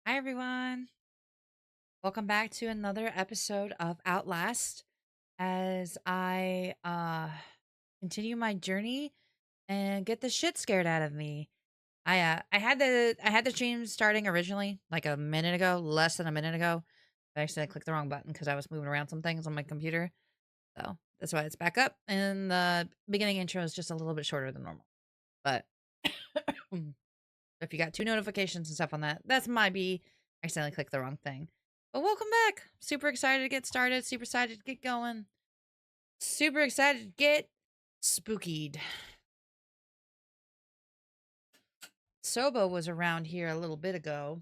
Hi everyone. Welcome back to another episode of Outlast as I continue my journey and get the shit scared out of me. I had the stream starting originally like a minute ago, less than a minute ago. Actually I clicked the wrong button because I was moving around some things on my computer. So that's why it's back up. And the beginning intro is just a little bit shorter than normal. But if you got two notifications and stuff on that, that's might be accidentally clicked the wrong thing. But welcome back. Super excited to get started. Super excited to get going. Super excited to get spookied. Soba was around here a little bit ago.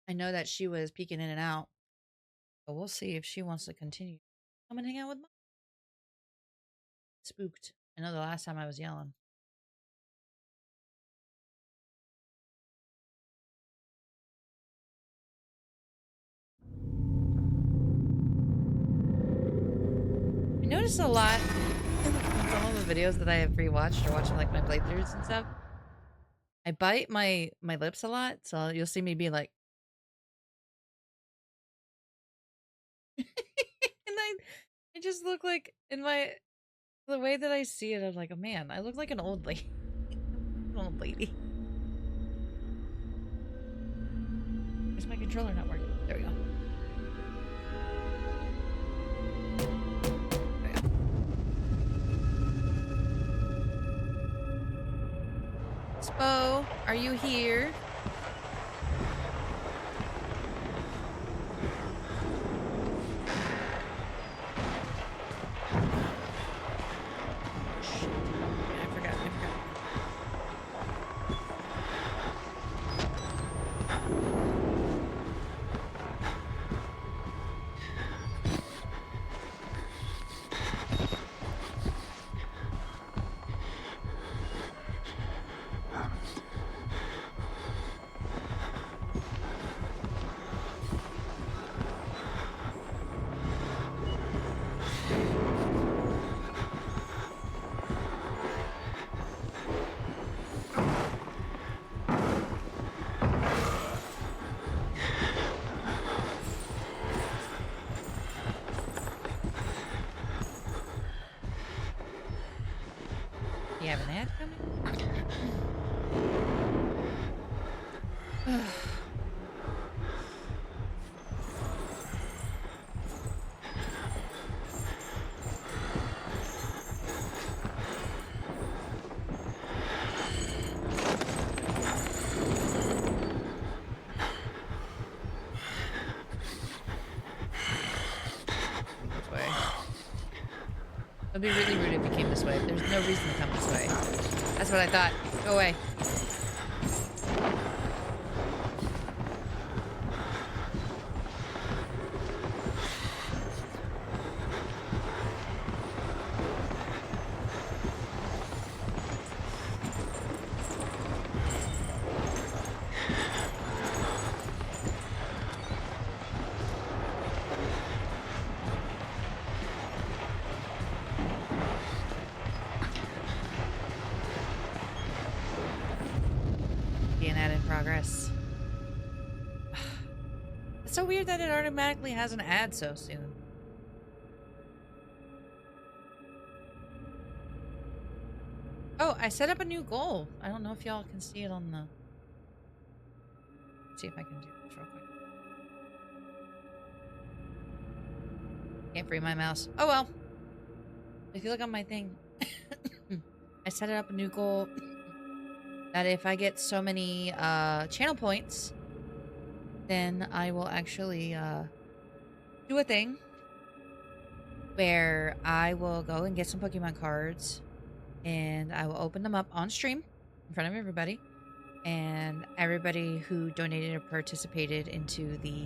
I know that she was peeking in and out. But we'll see if she wants to continue. Come and hang out with me. Spooked. I know the last time I was yelling. I noticed a lot in some of the videos that I have rewatched or watching like my playthroughs and stuff. I bite my lips a lot, so you'll see me be like and I just look like in the way that I see it, I'm like, oh man, I look like an old lady. An old lady. Is my controller not working? There we go. There we go. Spo, are you here? Shit. Yeah, I forgot. You have an ad coming? This way. It'd be really rude if you came this way. There's no reason to come this way. That's what I thought. Go away. Be an ad in progress. It's so weird that it automatically has an ad so soon. Oh, I set up a new goal. I don't know if y'all can see it on the... Let's see if I can do this real quick. Can't free my mouse. Oh well. If you look on my thing, I set it up a new goal that if I get so many channel points, then I will actually do a thing where I will go and get some Pokemon cards and I will open them up on stream in front of everybody, and everybody who donated or participated into the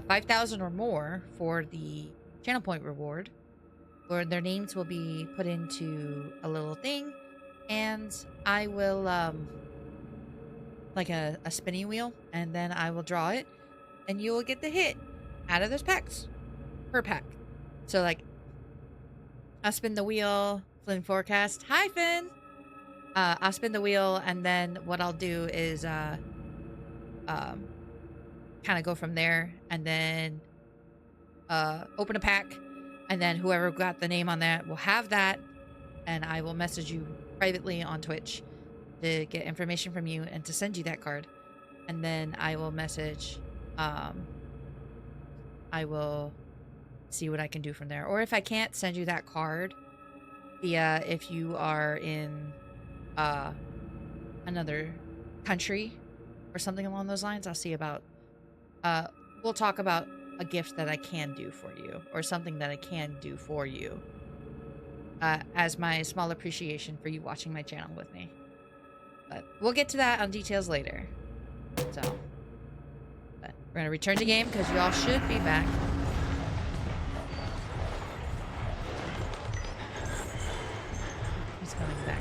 5,000 or more for the channel point reward, or their names will be put into a little thing, and I will like a spinning wheel, and then I will draw it, and you will get the hit out of those packs per pack. So like, I'll spin the wheel, Flynn forecast. Hi Finn. I'll spin the wheel, and then what I'll do is um, kind of go from there, and then open a pack, and then whoever got the name on that will have that, and I will message you privately on Twitch to get information from you and to send you that card, and then I will message. I will see what I can do from there, or if I can't send you that card via, if you are in another country or something along those lines, I'll see about we'll talk about a gift that I can do for you, or something that I can do for you, as my small appreciation for you watching my channel with me. But we'll get to that on details later. So, but we're gonna return to game because you all should be back. He's coming back.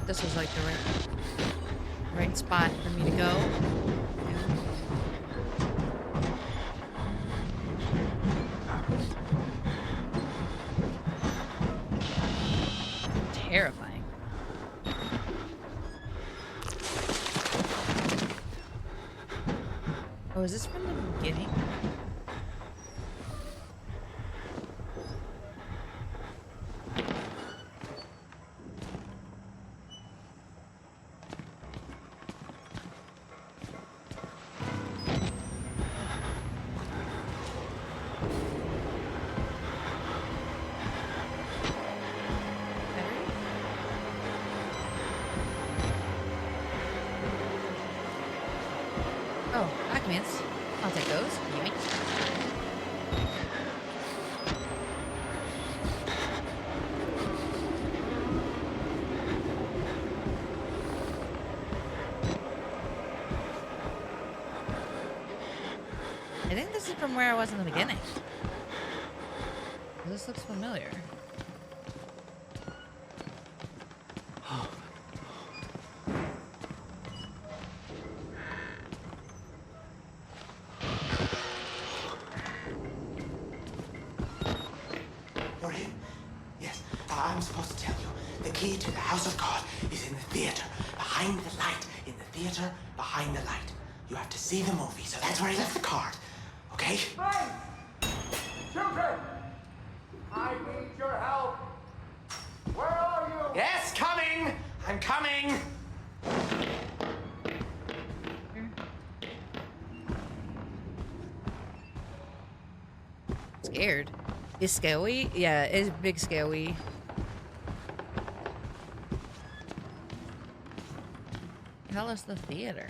This was like the right spot for me to go. Terrifying. Oh, is this from the beginning? Oh, documents. I'll take those. Yoink. I think this is from where I was in the beginning. This looks familiar. I'm supposed to tell you, the key to the house of God is in the theater, behind the light. In the theater, behind the light. You have to see the movie, so that's where I left the card. Okay? Friends! Children! I need your help! Where are you? Yes, coming! I'm coming! Scared. Is scary? Yeah, it's big scary. Tell us the theater.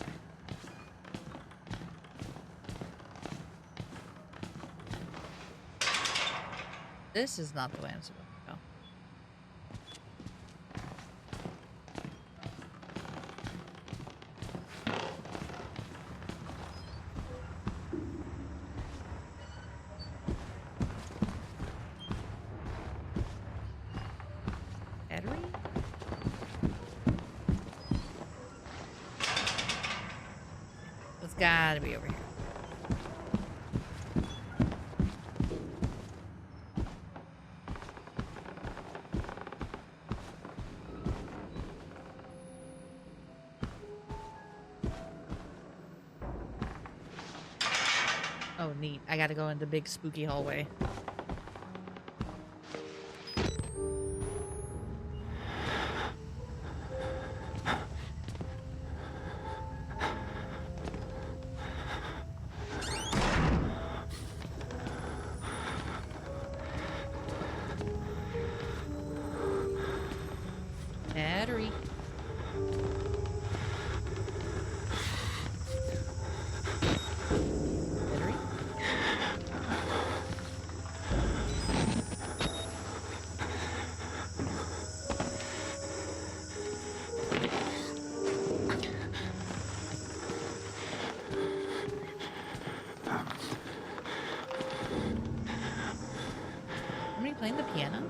This is not the way I'm supposed to go. Battery? It's gotta be over here. Oh, neat. I gotta go in the big spooky hallway. Battery. Battery. Somebody playing the piano?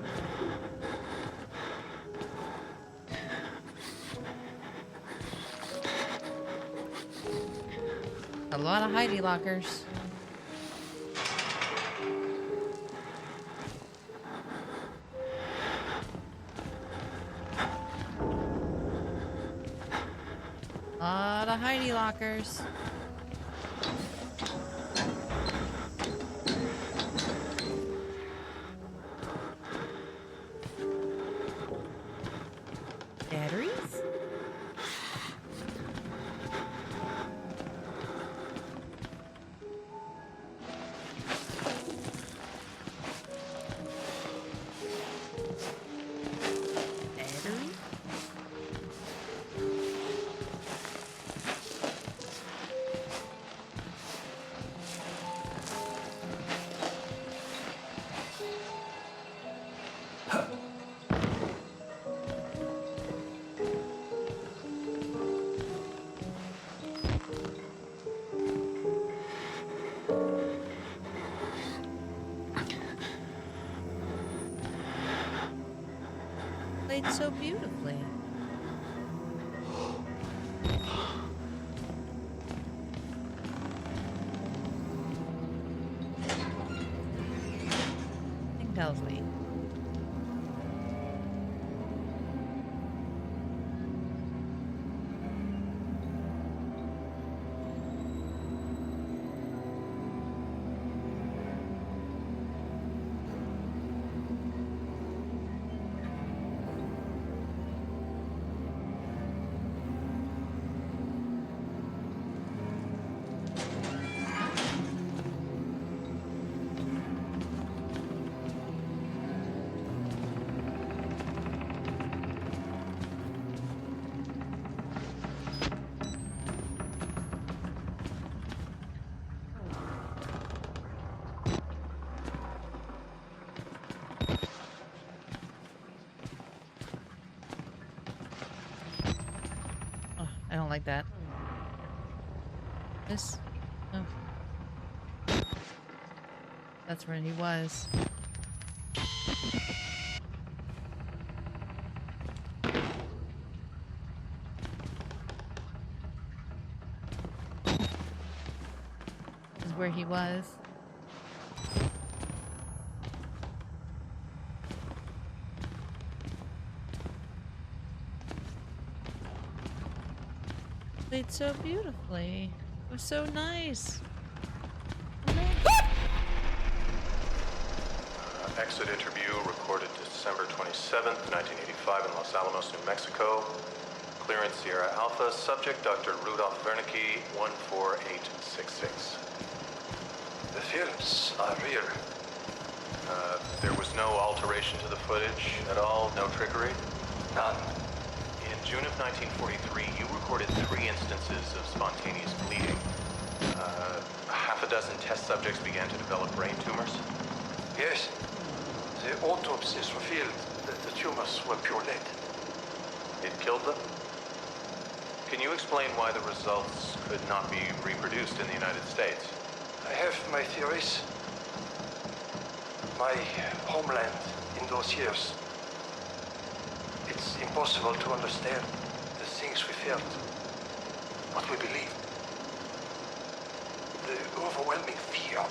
A lot of hidey lockers. A lot of hidey lockers. Batteries? Battery? Played so beautifully. Thing tells me. Oh, I don't like that. This. Oh, that's where he was. This is where he was. Played so beautifully. It was so nice. Exit interview recorded December 27th, 1985 in Los Alamos, New Mexico. Clearance Sierra Alpha. Subject Dr. Rudolph Wernicke, 14866. The films are real. There was no alteration to the footage at all? No trickery? None. In June of 1943, you recorded 3 instances of spontaneous bleeding. Half a dozen test subjects began to develop brain tumors. Yes. The autopsies revealed that the tumors were pure lead. It killed them? Can you explain why the results could not be reproduced in the United States? I have my theories. My homeland in those years. It's impossible to understand the things we felt, what we believed. The overwhelming fear,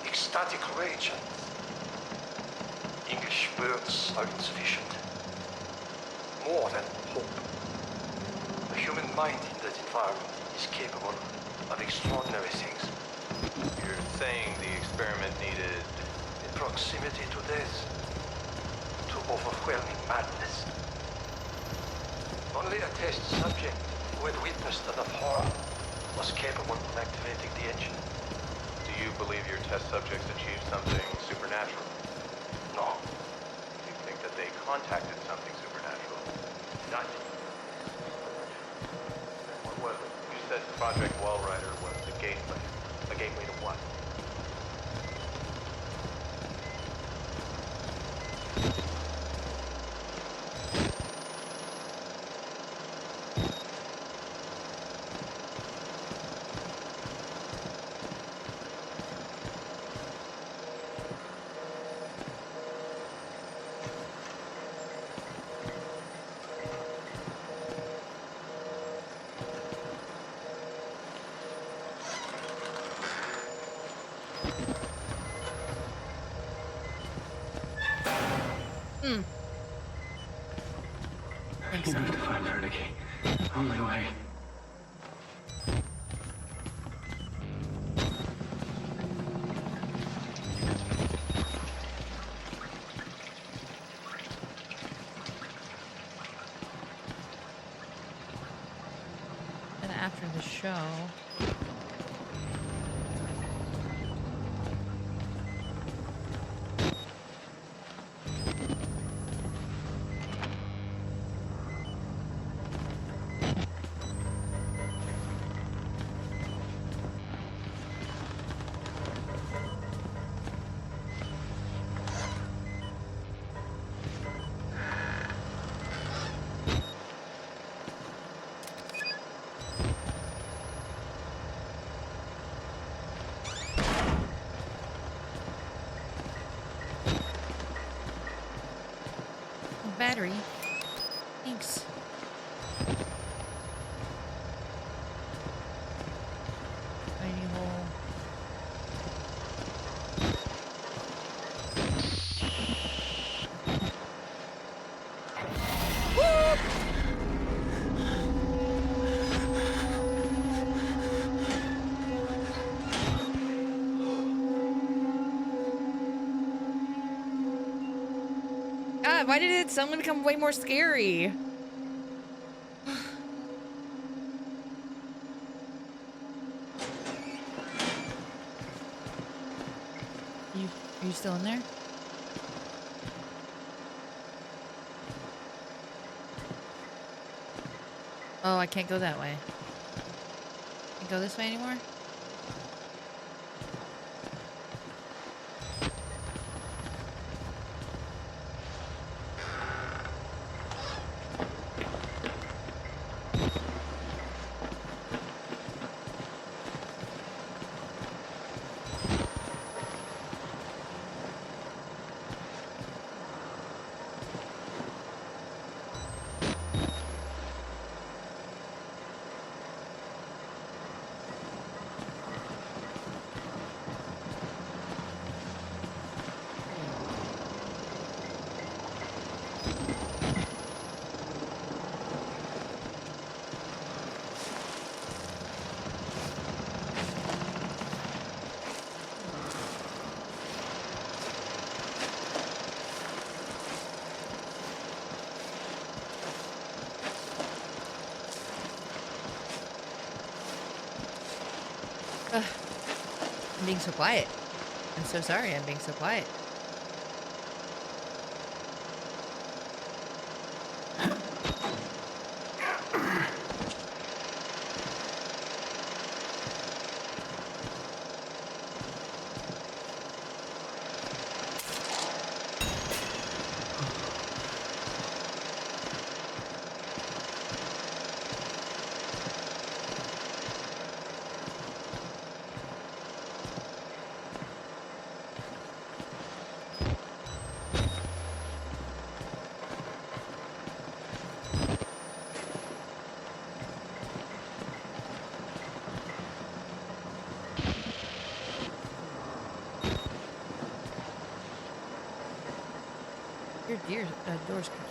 ecstatic rage, and English words are insufficient. More than hope. The human mind in that environment is capable of extraordinary things. You're saying the experiment needed... In proximity to death, to overwhelming madness. Only a test subject who had witnessed enough horror was capable of activating the engine. Do you believe your test subjects achieved something supernatural? No. You think that they contacted something supernatural? Nothing. What was it? You said Project Wallrider was the gateway. A gateway to what? Hmm. Thanks. You need to find her, Nikki. Only way. And after the show. Battery. Thanks. Tiny hole. God, why did it suddenly become way more scary? You, are you still in there? Oh, I can't go that way. Can't go this way anymore? Ugh. I'm being so quiet. I'm so sorry I'm being so quiet. Your door's creaking.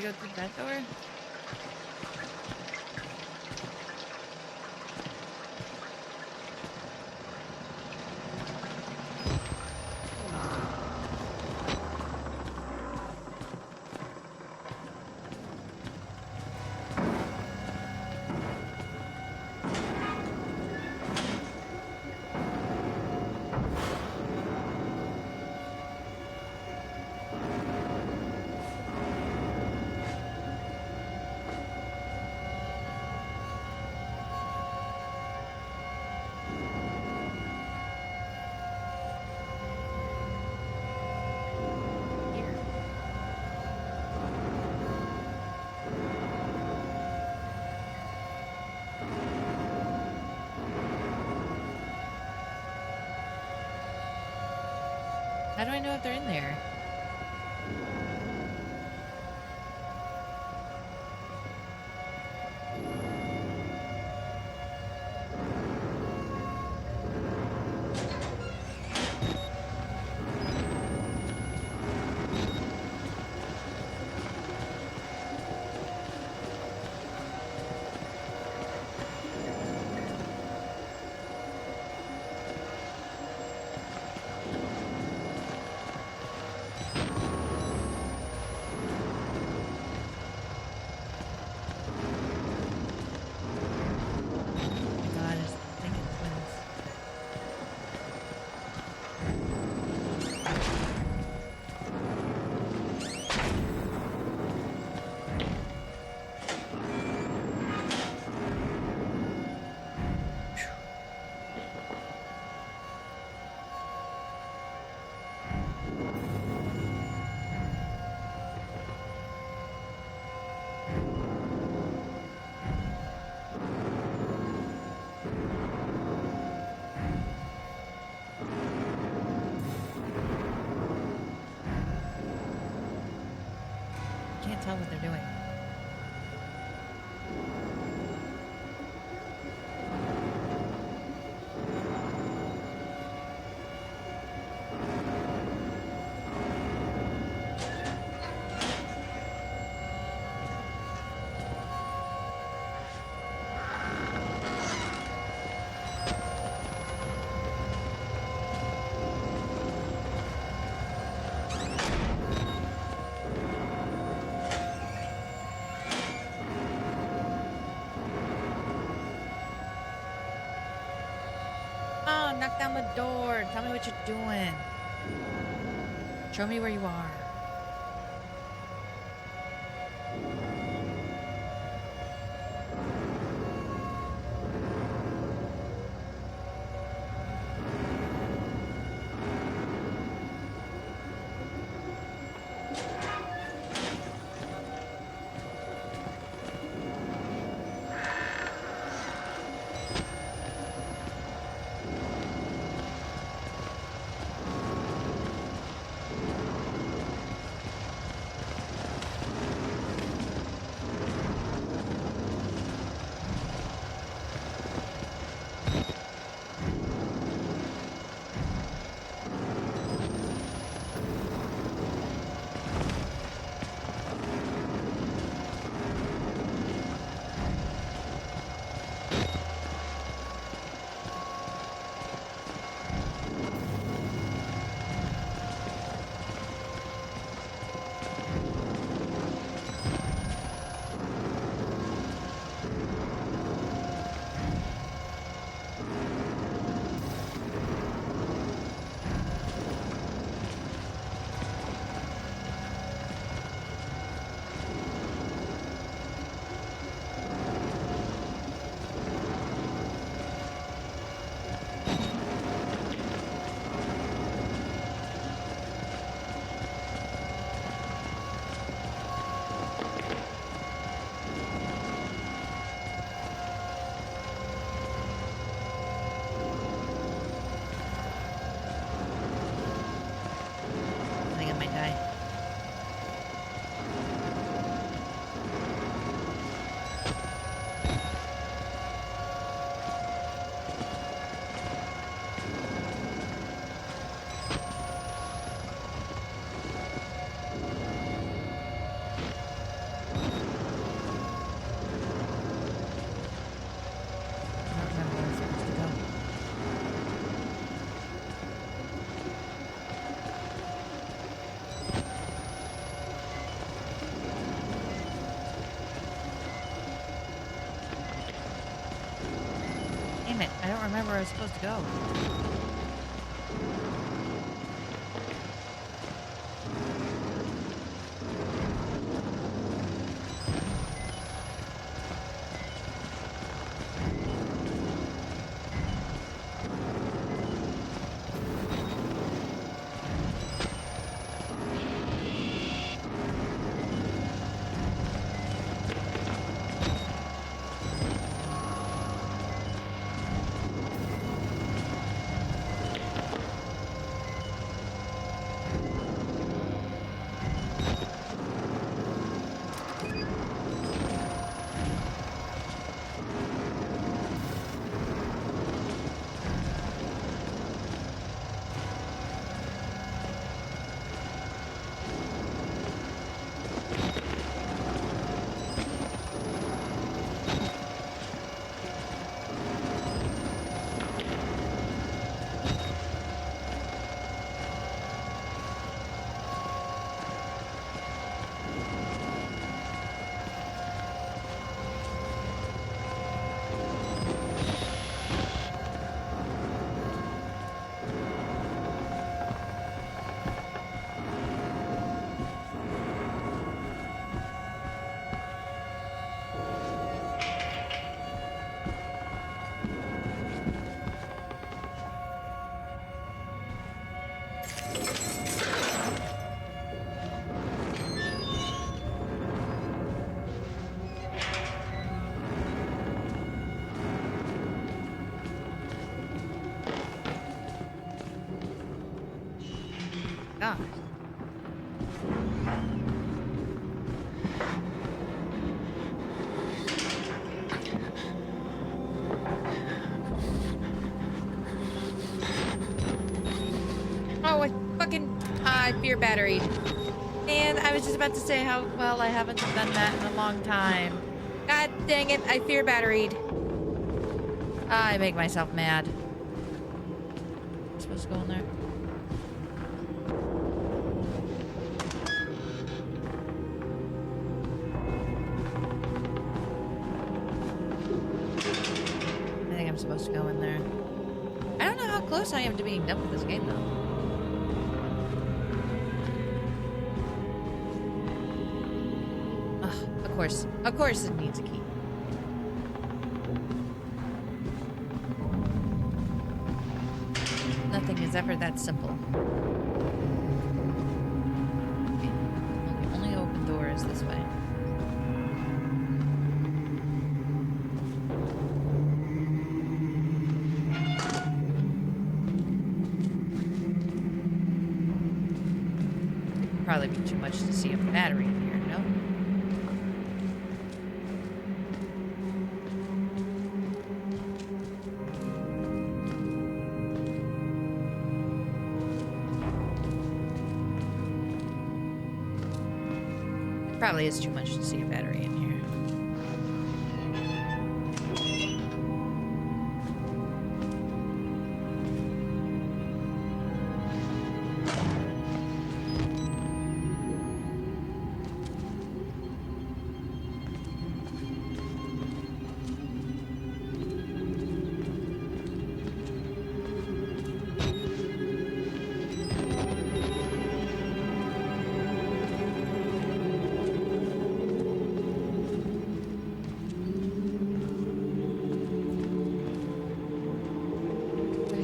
gotta go through that door? How do I know if they're in there? Oh my god, I'm thinking twins. Can't tell what they're doing. Oh, knock down the door. Tell me what you're doing. Show me where you are. Damn it. I don't remember where I was supposed to go. God. Oh, I fear battery. And I was just about to say how well I haven't done that in a long time. God dang it, I fear batteried. I make myself mad. I'm supposed to go in there? I think I'm supposed to go in there. I don't know how close I am to being done with this game, though. Ugh, of course it needs a key. Nothing is ever that simple. Okay. Well, the only open door is this way. Probably be too much to see a battery in here, no? Probably is too much to see a battery in here.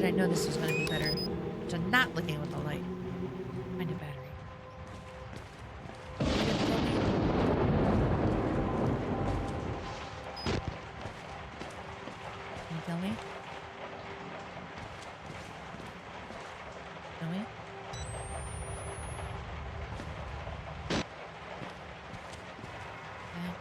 I know this was going to be better. So not looking with the light. Find a battery. Are you gonna kill me? Can you kill me? Kill me? Okay.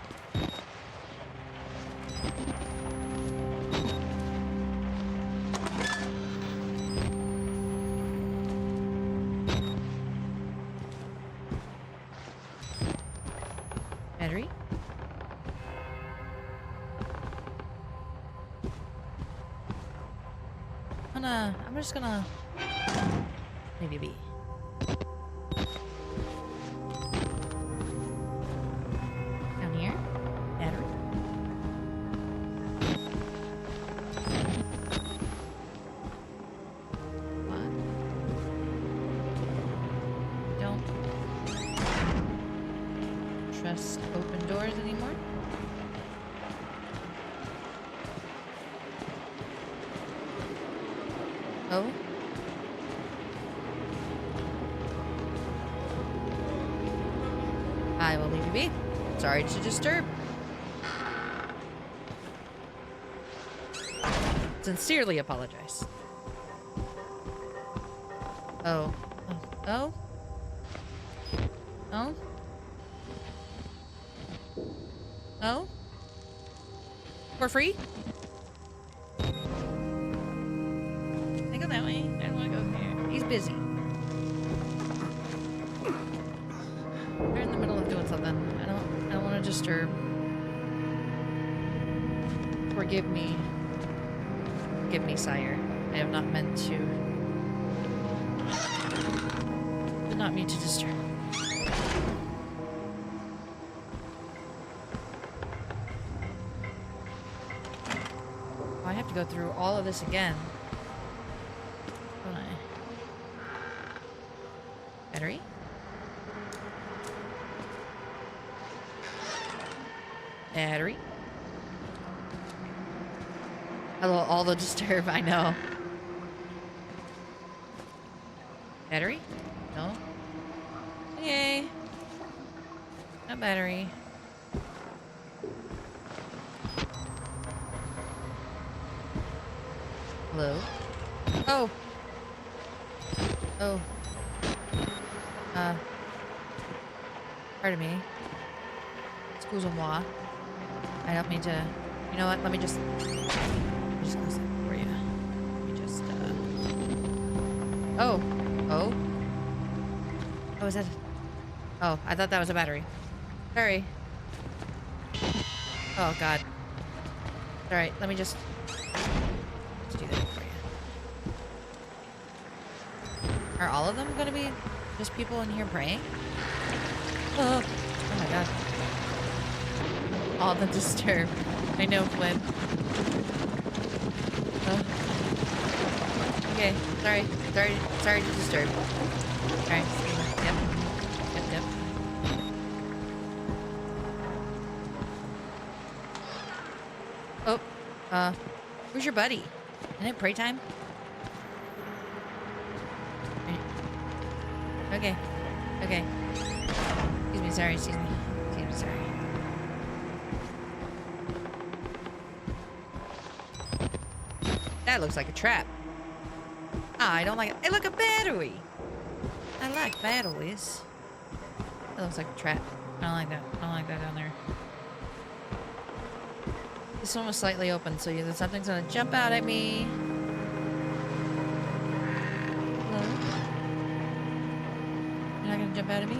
Battery? I'm just gonna maybe be. Down here? Battery? trust open doors anymore. Oh. I will leave you be. Sorry to disturb. Sincerely apologize. Oh. Oh. Oh. Oh. For free? I go that way. I don't want to go there. He's busy. They're in the middle of doing something. I don't want to disturb. Forgive me. Forgive me, sire. I have not meant to. Did not mean to disturb. Oh, I have to go through all of this again. Don't I? Battery? Battery? Hello, all the disturb, I know. Battery? No? Yay. No battery. Hello? Oh! Oh. Pardon me. Excusez-moi. I don't mean to... You know what? Let me just close that for you. Let me just, Oh. Oh. Oh, is that... Oh, I thought that was a battery. Sorry. Oh, God. Alright, let me just... Let's do that for you. Are all of them gonna be just people in here praying? Oh, oh my God. All the disturb. I know, Flynn. Oh. Okay, sorry to disturb. Alright, yep. Oh, where's your buddy? Isn't it pray time? Okay. Excuse me, sorry. That looks like a trap. Ah, I don't like it. Hey, look, a battery! I like batteries. That looks like a trap. I don't like that. I don't like that down there. This one was slightly open, so either something's gonna jump out at me. Hello? You're not gonna jump out at me?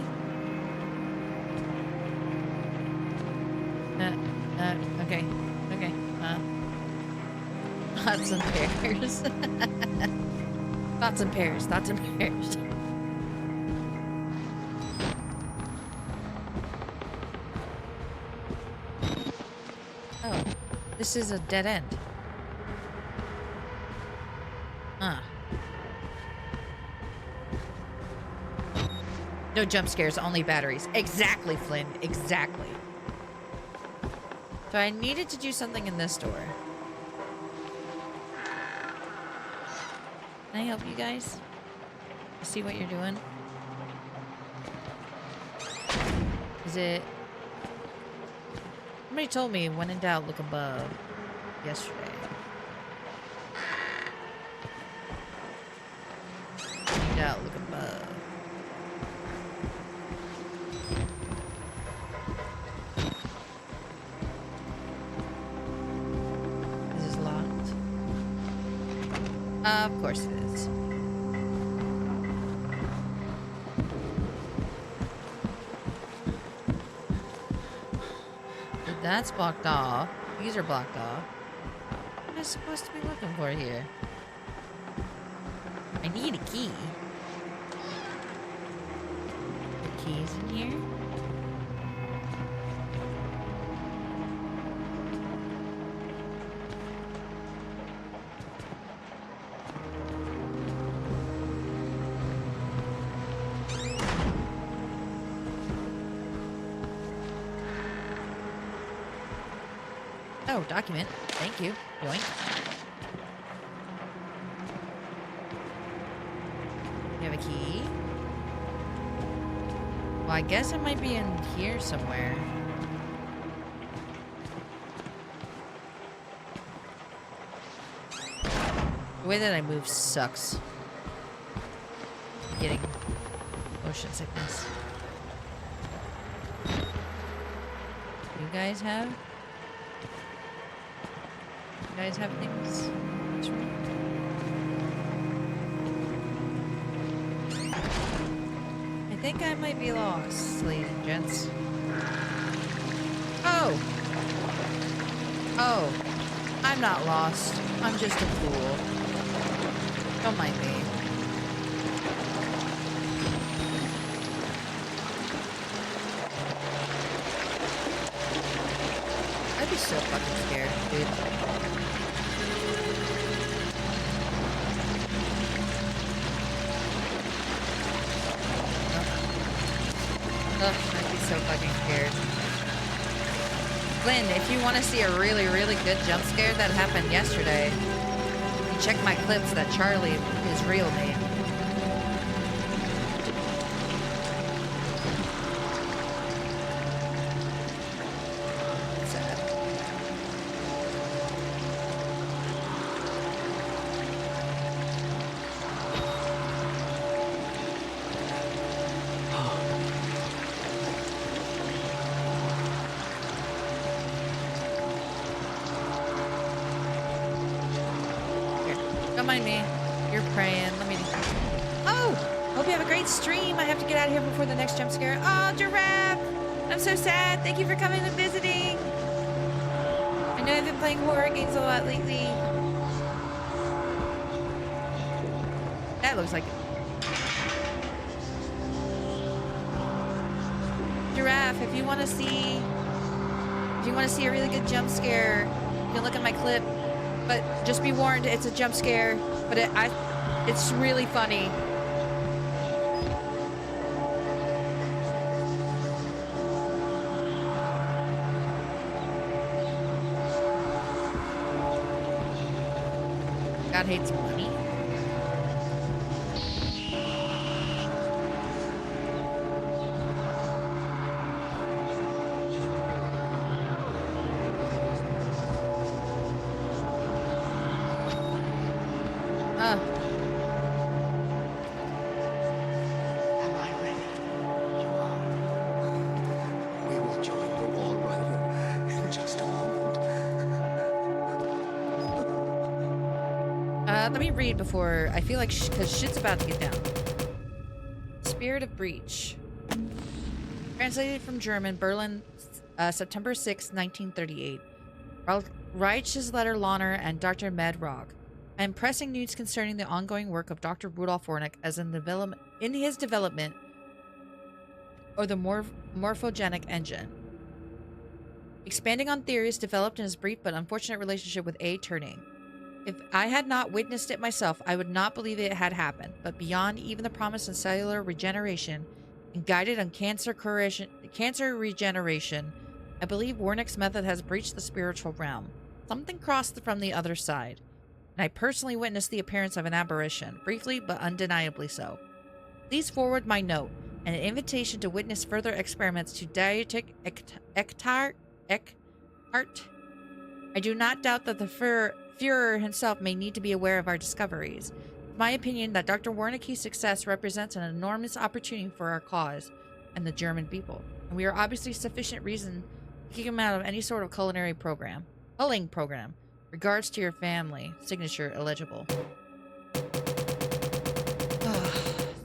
Okay. Thoughts and pears. Thoughts and pears. Oh, this is a dead end. Huh. No jump scares, only batteries. Exactly, Flynn. Exactly. So I needed to do something in this door. Can I help you guys? See what you're doing? Is it... Somebody told me, when in doubt, look above. Yesterday. When in doubt, look above. This is locked. Of course it is. That's blocked off. These are blocked off. What am I supposed to be looking for here? I need a key. The key's in here? Oh, document. Thank you. Yoink. You have a key? Well, I guess it might be in here somewhere. The way that I move sucks. I'm getting motion sickness. You guys have? You guys have things? That's right. I think I might be lost, ladies and gents. Oh! Oh. I'm not lost. I'm just a fool. Don't mind me. I'd be so fucking scared, dude. Ugh, I'd be so fucking scared. Lynn, if you want to see a really, really good jump scare that happened yesterday, you check my clips that Charlie, his real name. Sad. Here, don't mind me. You're praying. Let me. Oh! Hope you have a great stream. I have to get out of here before the next jump scare. Oh, Giraffe! I'm so sad. Thank you for coming and visiting. I know I've been playing horror games a lot lately. That looks like Giraffe. If you want to see a really good jump scare, you can look at my clip. But just be warned, it's a jump scare. But it's really funny. God hates money. Am I ready? You are. We will join the wall rider in just a moment. Let me read before I feel like because shit's about to get down. Spirit of Breach. Translated from German, Berlin, September 6, 1938. Reich's letter Lohner and Dr. Med Rock. I am pressing news concerning the ongoing work of Dr. Rudolf Wernick as in his development or the morphogenic engine. Expanding on theories developed in his brief but unfortunate relationship with A. Turing. If I had not witnessed it myself, I would not believe it had happened. But beyond even the promise of cellular regeneration and guided on cancer regeneration, I believe Wernick's method has breached the spiritual realm. Something crossed from the other side. And I personally witnessed the appearance of an apparition, briefly but undeniably so. Please forward my note and an invitation to witness further experiments to Dietrich Eckhardt. I do not doubt that the Führer himself may need to be aware of our discoveries. It's my opinion that Dr. Wernicke's success represents an enormous opportunity for our cause and the German people, and we are obviously sufficient reason to kick him out of any sort of culling program. Regards to your family. Signature illegible.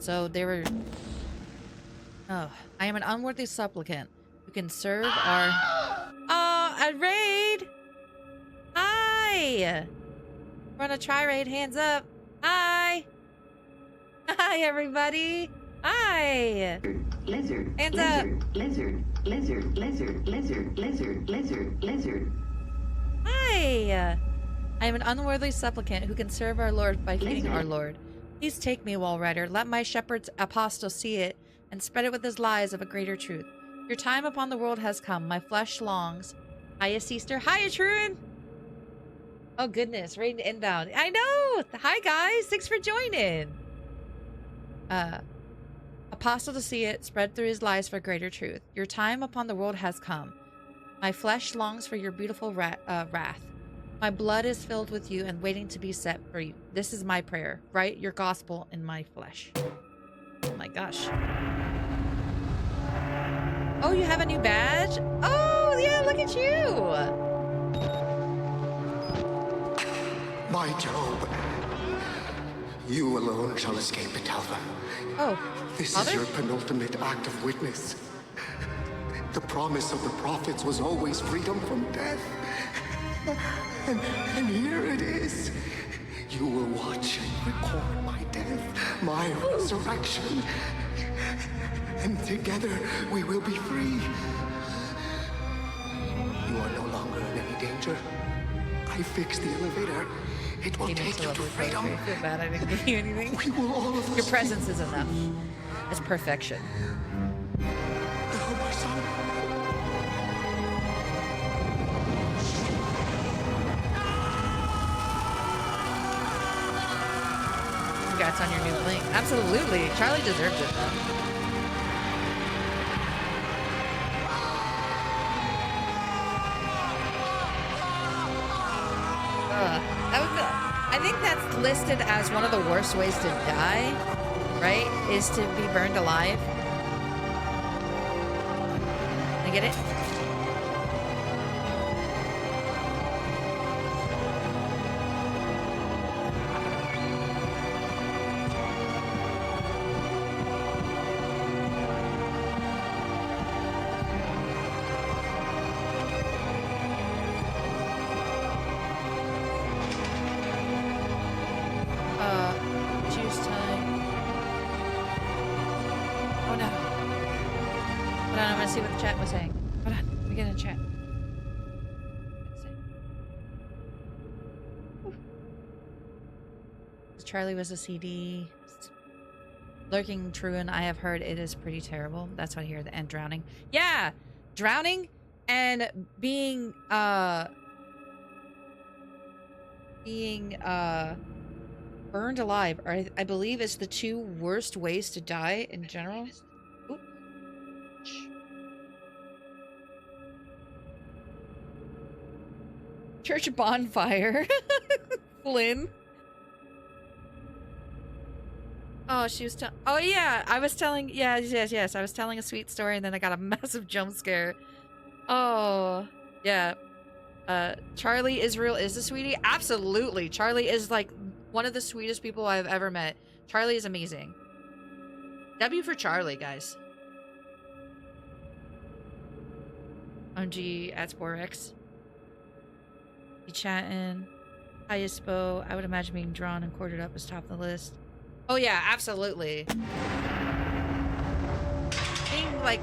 So they were... Oh, I am an unworthy supplicant who can serve our... Oh, a raid! Hi! Run a tri-raid, hands up. Hi! Hi, everybody! Hi! Lizard. Hands lizard, up. Lizard. Lizard. Lizard. Lizard. Lizard. Lizard. Lizard. Hi! I am an unworthy supplicant who can serve our Lord by feeding Lizard. our Lord. Please take me, Wall Rider. Let my shepherd's apostle see it and spread it with his lies of a greater truth. Your time upon the world has come. My flesh longs Hiya, Sister. Hiya, Truin. Oh, goodness. Rain inbound. I know. Hi, guys. Thanks for joining. Apostle to see it, spread through his lies for greater truth. Your time upon the world has come. My flesh longs for your beautiful wrath. My blood is filled with you and waiting to be set for you. This is my prayer. Write your gospel in my flesh. Oh my gosh. Oh, you have a new badge? Oh, yeah, look at you. My Job, you alone shall escape and tell them. Oh, This Father? is your penultimate act of witness. The promise of the prophets was always freedom from death. And here it is. You will watch and record my death, my resurrection. And together we will be free. You are no longer in any danger. I fixed the elevator. It will take you to freedom. I feel bad I didn't give you anything. We will all of us Your presence is enough. It's perfection. Oh, my son. Congrats on your new bling. Absolutely. Charlie deserves it, though. I think that's listed as one of the worst ways to die, right? Is to be burned alive. I get it? Choose time. Oh no. Hold on, I'm gonna see what the chat was saying. Hold on, let me get in the chat. Charlie was a CD. Lurking Truan, I have heard it is pretty terrible. That's what I hear. And drowning. Yeah! Drowning and being burned alive, or I believe is the two worst ways to die in general. Oop. Church bonfire. Flynn. Oh, she was telling. Oh yeah, I was telling. Yes. I was telling a sweet story, and then I got a massive jump scare. Oh yeah. Charlie Israel is a sweetie. Absolutely, Charlie is like one of the sweetest people I've ever met. Charlie is amazing. W for Charlie, guys. OMG at Sporex. You chatting. Hi, Ispo. I would imagine being drawn and quartered up is top of the list. Oh yeah, absolutely. Being like,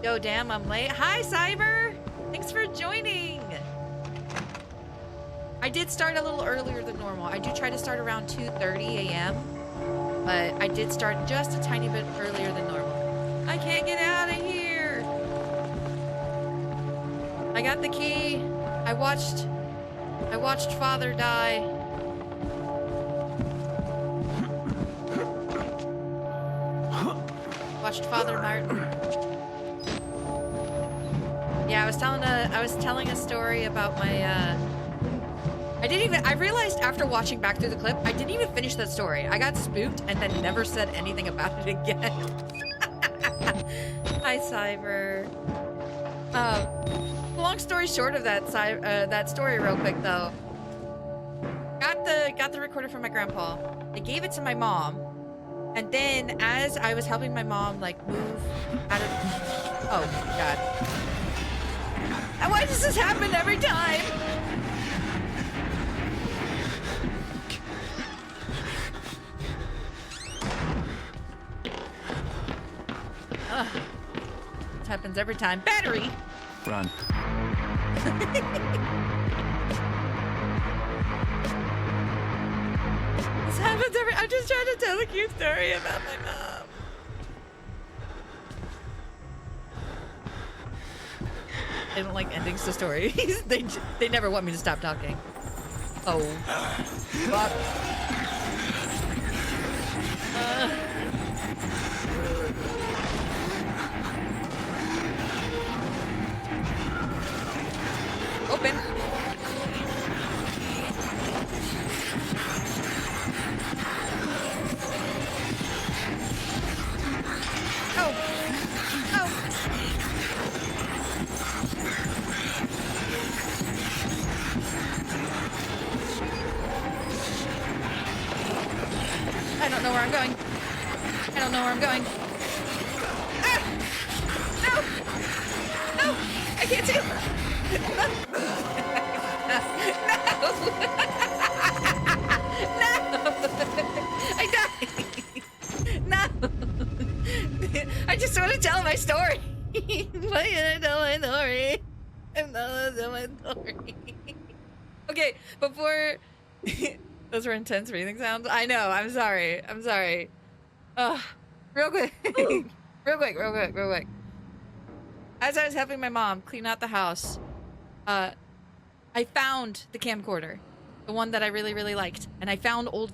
yo, damn, I'm late. Hi, Cyber. Thanks for joining. I did start a little earlier than normal. I do try to start around 2:30 a.m. But I did start just a tiny bit earlier than normal. I can't get out of here. I got the key. I watched Father die. Watched Father Martin. Yeah, I was telling a story about my I realized after watching back through the clip, I didn't even finish that story. I got spooked and then never said anything about it again. Hi, Cyber. Long story short of that story real quick though. Got the recorder from my grandpa. I gave it to my mom. And then as I was helping my mom like move out of oh god. And why does this happen every time? Ugh. This happens every time. Battery! Run. This happens every I'm just trying to tell a cute story about my mom. They don't like endings to stories. They never want me to stop talking. Oh. Fuck. Open. Oh. Oh. I don't know where I'm going. I don't know where I'm going. Ah! No! No! I can't see. No! No! I died! No! I just want to tell my story. Why can't I tell my story? I'm not gonna tell my story. Okay, before... Those were intense breathing sounds. I know, I'm sorry. I'm sorry. Real quick. Real quick. As I was helping my mom clean out the house, I found the camcorder. The one that I really, really liked. And I found old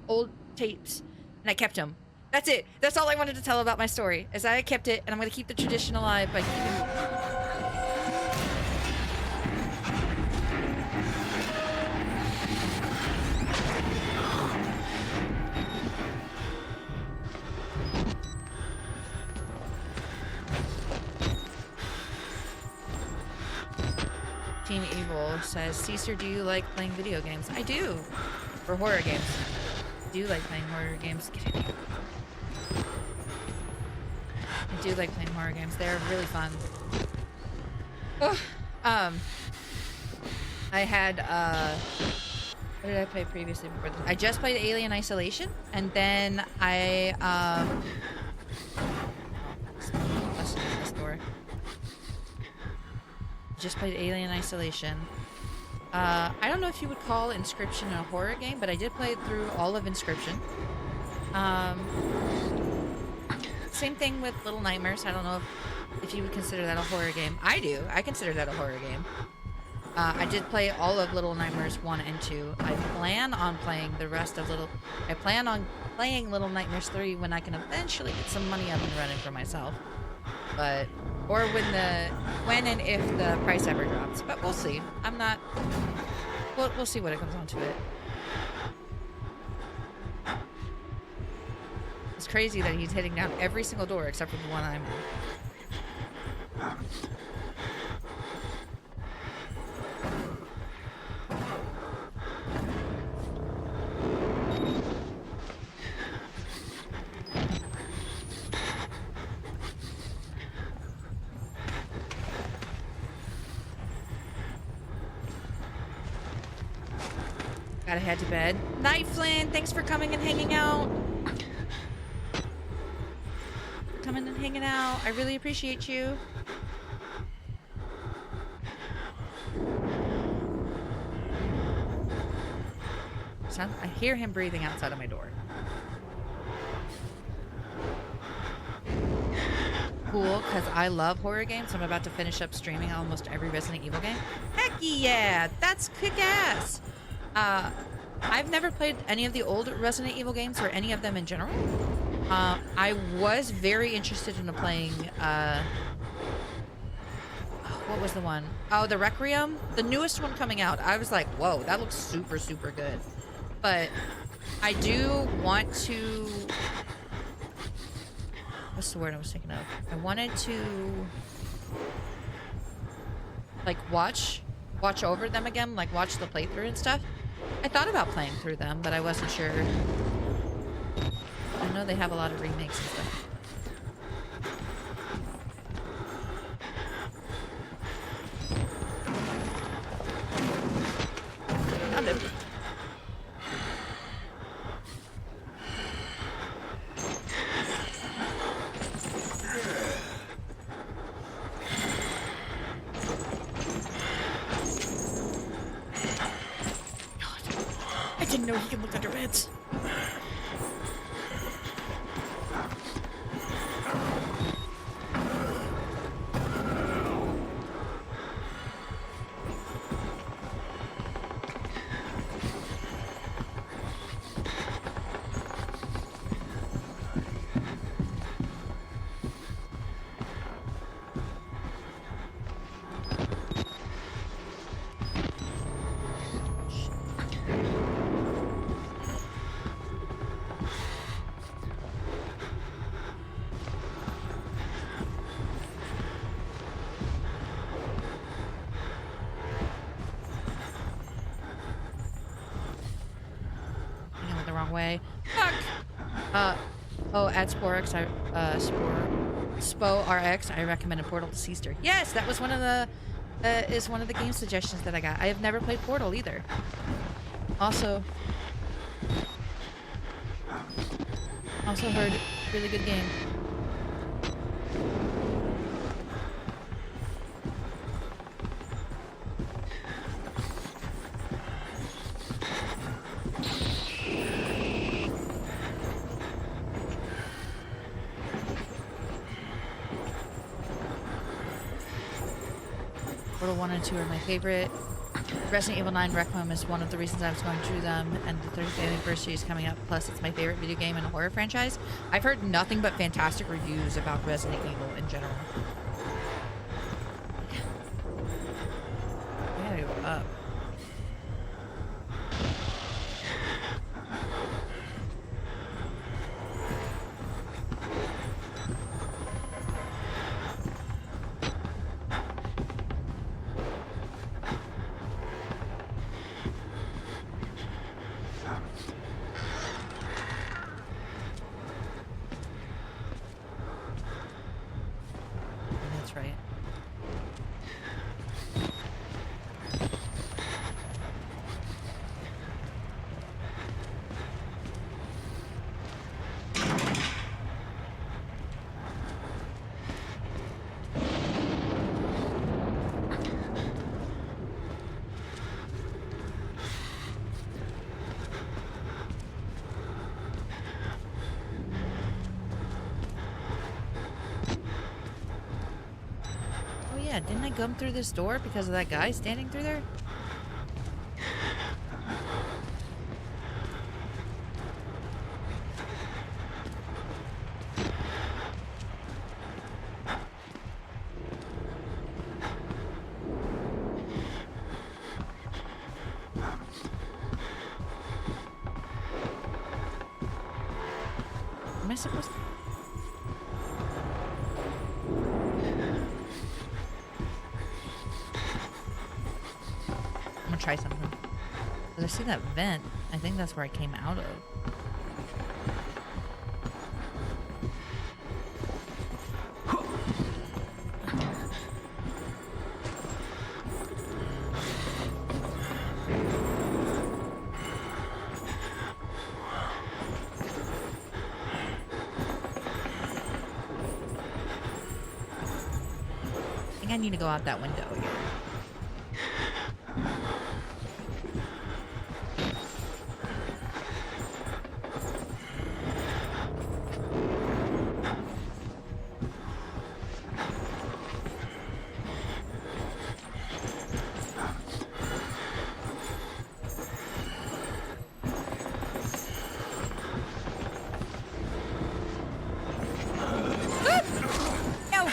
old tapes. And I kept them. That's it. That's all I wanted to tell about my story. Is I kept it, and I'm going to keep the tradition alive by keeping... Team Evil says, Caesar, do you like playing video games? I do. Or horror games. I do like playing horror games. Get in here. I do like playing horror games. They're really fun. Oh, I had, what did I play previously before this? I just played Alien Isolation, and then I, this door. Just played Alien Isolation. I don't know if you would call Inscription a horror game, but I did play through all of Inscription. Same thing with Little Nightmares. I don't know if you would consider that a horror game. I do. I consider that a horror game. I did play all of Little Nightmares 1 and 2. I plan on playing the rest of I plan on playing Little Nightmares 3 when I can eventually get some money up and running for myself. But, or when and if the price ever drops. But we'll see. I'm not, we'll see when it comes on to it. It's crazy that he's hitting down every single door except for the one I'm in. Gotta head to bed. Night, Flynn. Thanks for coming and hanging out. Coming and hanging out. I really appreciate you. I hear him breathing outside of my door. Cool, because I love horror games. I'm about to finish up streaming almost every Resident Evil game. Heck yeah! That's kick-ass! I've never played any of the old Resident Evil games or any of them in general. I was very interested in playing, what was the one? Oh, the Requiem? The newest one coming out. I was like, whoa, that looks super, super good. But I do want to... What's the word I was thinking of? I wanted to, like, watch over them again, like watch the playthrough and stuff. I thought about playing through them, but I wasn't sure. I know they have a lot of remakes and stuff. Found him. I didn't know he could look under beds. Uh, oh, at SporeX, Spo RX, I recommended Portal to Seaster. Yes, that was one of the is one of the game suggestions that I got. I have never played Portal either. Also heard really good game. Portal 1 and 2 are my favorite. Resident Evil 9 Requiem is one of the reasons I was going through them, and the 30th anniversary is coming up. Plus, it's my favorite video game in a horror franchise. I've heard nothing but fantastic reviews about Resident Evil in general. I gotta go up. That's right. Oh yeah, didn't I come through this door because of that guy standing through there? Am I supposed to? I'm gonna try something. Because I see that vent. I think that's where I came out of. I think I need to go out that window again. No!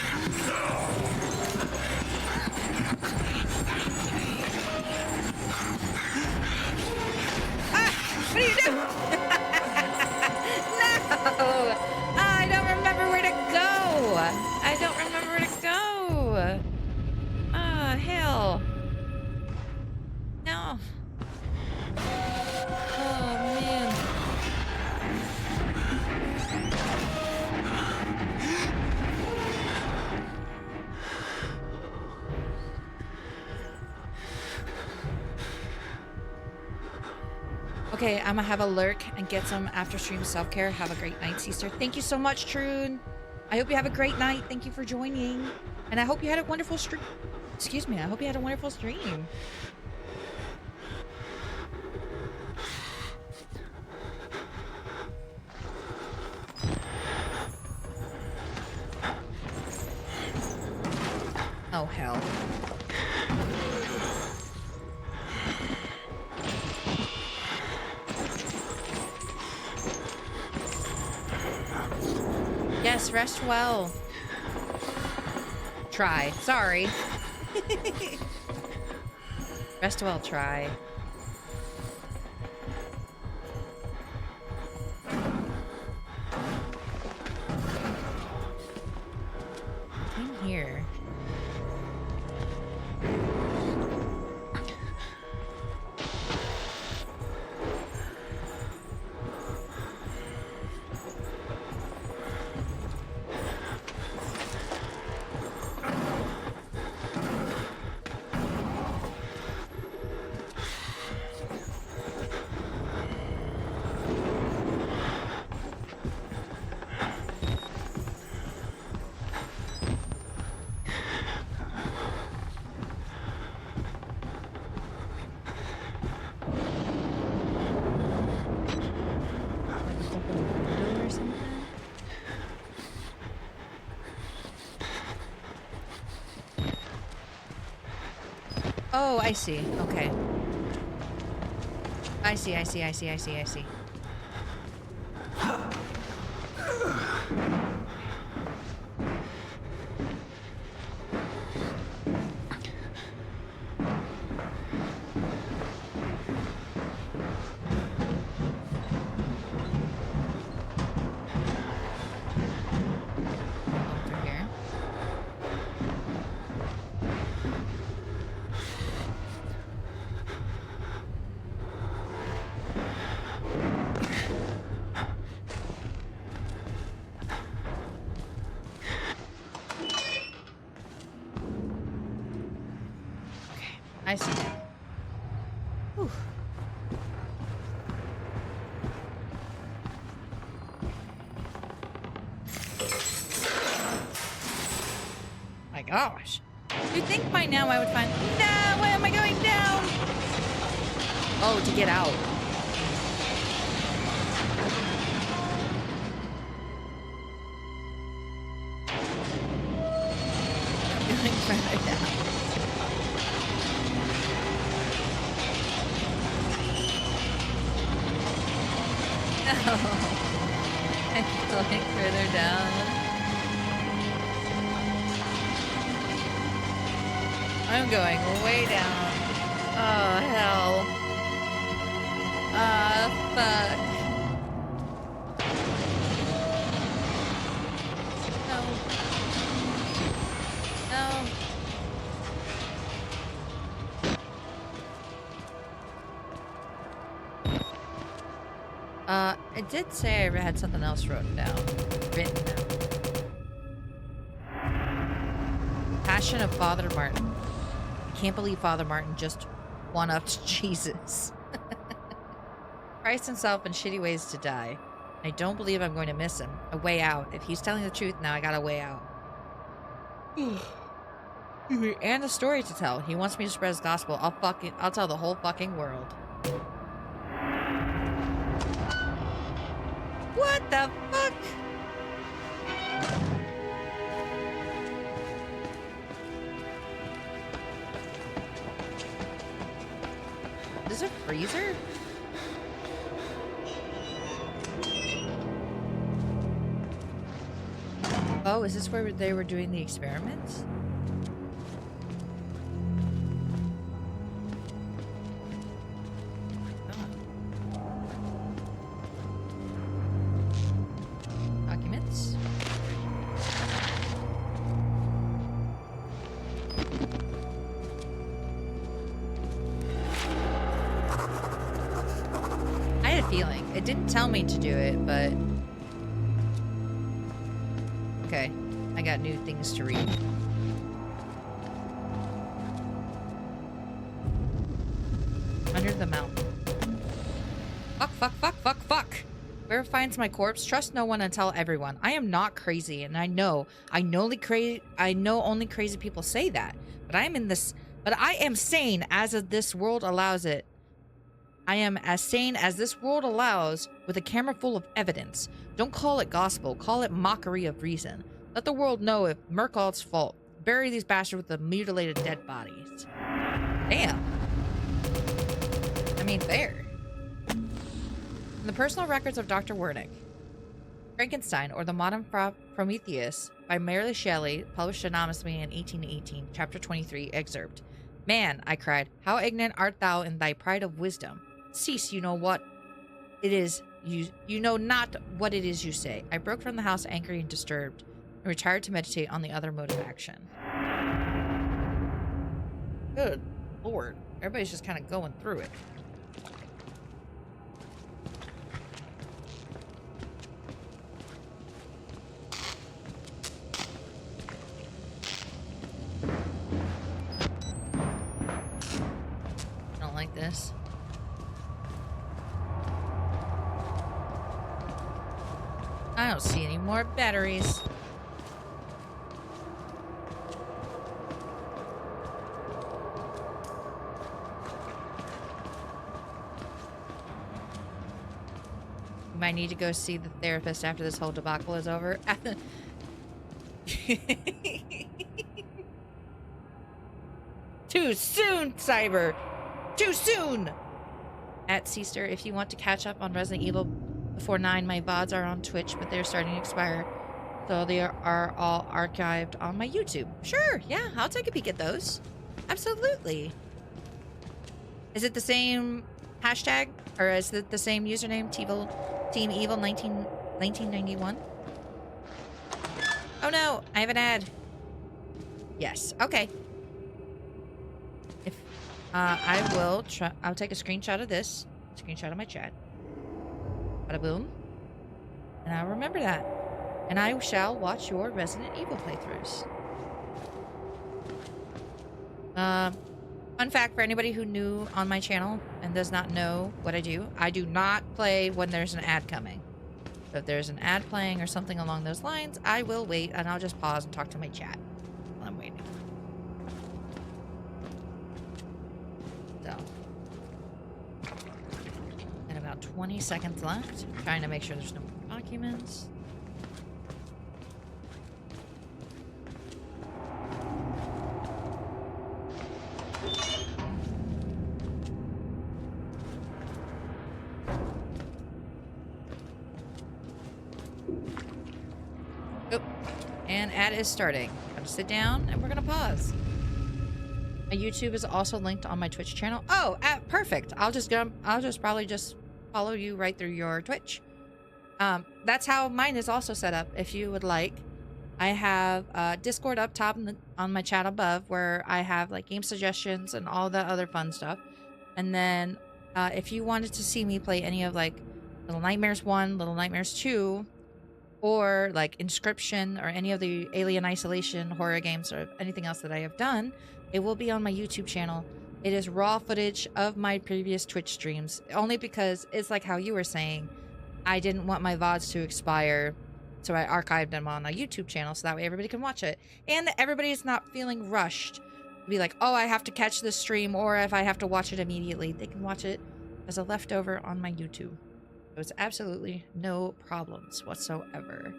What are you doing? No! I don't remember where to go. I don't remember where to go. Ah, hell. No. Oh, man. Okay, I'm gonna have a lurk and get some after stream self-care. Have a great night, sister. Thank you so much, Troon. I hope you have a great night. Thank you for joining. And I hope you had a wonderful stream. Excuse me, I hope you had a wonderful stream. Oh, hell. Yes, rest well. Try. Sorry. Rest well, try. In here. Oh, I see. Okay. I see, I see, I see, I see, I see. Over here. Okay, I see now. Whew. My gosh. You'd think by now I would find. No, why am I going down? Oh, to get out. I'm going further down. No. I'm going further down. I'm going way down. Oh, hell. Ah, fuck. No. No. It did say I had something else written down. Passion of Father Martin. I can't believe Father Martin just one-upped Jesus. Christ himself in shitty ways to die. I don't believe I'm going to miss him. A way out. If he's telling the truth, now I got a way out. And a story to tell. He wants me to spread his gospel. I'll tell the whole fucking world. What the fuck? Is this a freezer? Oh, is this where they were doing the experiments? Documents. I had a feeling. It didn't tell me to do it, but... Okay. I got new things to read. Under the mountain. Fuck, fuck, fuck, fuck, fuck! Whoever finds my corpse, trust no one and tell everyone. I am not crazy, and I know only crazy people say that. But I am sane as of this world allows it. I am as sane as this world allows with a camera full of evidence. Don't call it gospel, call it mockery of reason. Let the world know if Murkoff's fault. Bury these bastards with the mutilated dead bodies. Damn. I mean, fair. In the personal records of Dr. Wernick, Frankenstein, or the Modern Prometheus, by Mary Shelley, published anonymously in 1818, chapter 23, excerpt. Man, I cried, how ignorant art thou in thy pride of wisdom? Cease, you know what it is, you know not what it is you say. I broke from the house angry and disturbed, and retired to meditate on the other mode of action. Good lord. Everybody's just kind of going through it. I don't like this. I don't see any more batteries. We might need to go see the therapist after this whole debacle is over. Too soon, Cyber. Too soon. At Seaster, if you want to catch up on Resident Evil before 9, my VODs are on Twitch, but they're starting to expire. So they are all archived on my YouTube. Sure, yeah, I'll take a peek at those. Absolutely. Is it the same hashtag? Or is it the same username? Team Evil 1991? Oh no, I have an ad. Yes, okay. If I will try, I'll take a screenshot of this. Screenshot of my chat. Bada boom. And I'll remember that. And I shall watch your Resident Evil playthroughs. Fun fact for anybody who new on my channel and does not know what I do not play when there's an ad coming. So if there's an ad playing or something along those lines, I will wait and I'll just pause and talk to my chat while I'm waiting. So. And about 20 seconds left. Trying to make sure there's no more documents. And ad is starting. I'm gonna sit down and we're gonna pause. My YouTube is also linked on my Twitch channel. Oh, perfect. I'll just probably just follow you right through your Twitch. That's how mine is also set up. If you would like, I have Discord up top on my chat above, where I have like game suggestions and all the other fun stuff. And then if you wanted to see me play any of like Little Nightmares 1, Little Nightmares 2, or like Inscription or any of the Alien Isolation horror games or anything else that I have done, it will be on my YouTube channel. It is raw footage of my previous Twitch streams, only because it's like how you were saying, I didn't want my VODs to expire, so I archived them on a YouTube channel so that way everybody can watch it. And everybody's not feeling rushed to be like, oh, I have to catch this stream, or if I have to watch it immediately, they can watch it as a leftover on my YouTube. So it's absolutely no problems whatsoever.